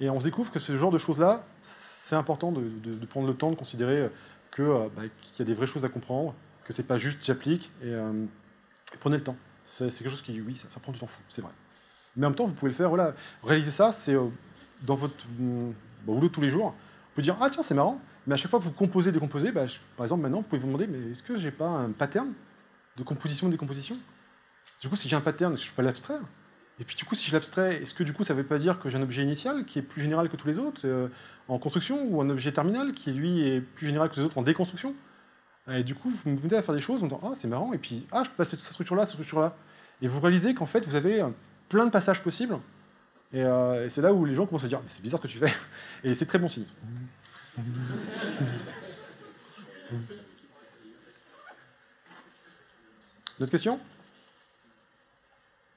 Et on se découvre que ce genre de choses-là, c'est important de prendre le temps de considérer qu'il y a des vraies choses à comprendre, que c'est pas juste j'applique, et prenez le temps. C'est quelque chose qui, oui, ça prend du temps fou, c'est vrai. Mais en même temps, vous pouvez le faire, voilà. Réaliser ça, c'est dans votre boulot de tous les jours. Vous pouvez dire, ah tiens, c'est marrant, mais à chaque fois que vous composez, décomposez, par exemple, maintenant, vous pouvez vous demander, mais est-ce que j'ai pas un pattern de composition, décomposition? Du coup, si j'ai un pattern, est-ce que je peux l'abstraire? Et puis du coup, si je l'abstrais, est-ce que du coup, ça ne veut pas dire que j'ai un objet initial qui est plus général que tous les autres en construction, ou un objet terminal qui, lui, est plus général que les autres en déconstruction? Et du coup, vous me venez à faire des choses en disant, ah, c'est marrant, et puis, ah, je peux passer de cette structure-là à cette structure-là. Et vous réalisez qu'en fait, vous avez plein de passages possibles, et c'est là où les gens commencent à dire, mais c'est bizarre ce que tu fais, et c'est très bon signe. D'autres questions?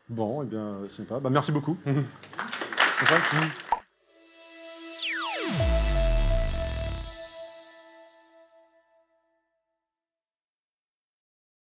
Bon, eh bien, c'est pas. Merci beaucoup.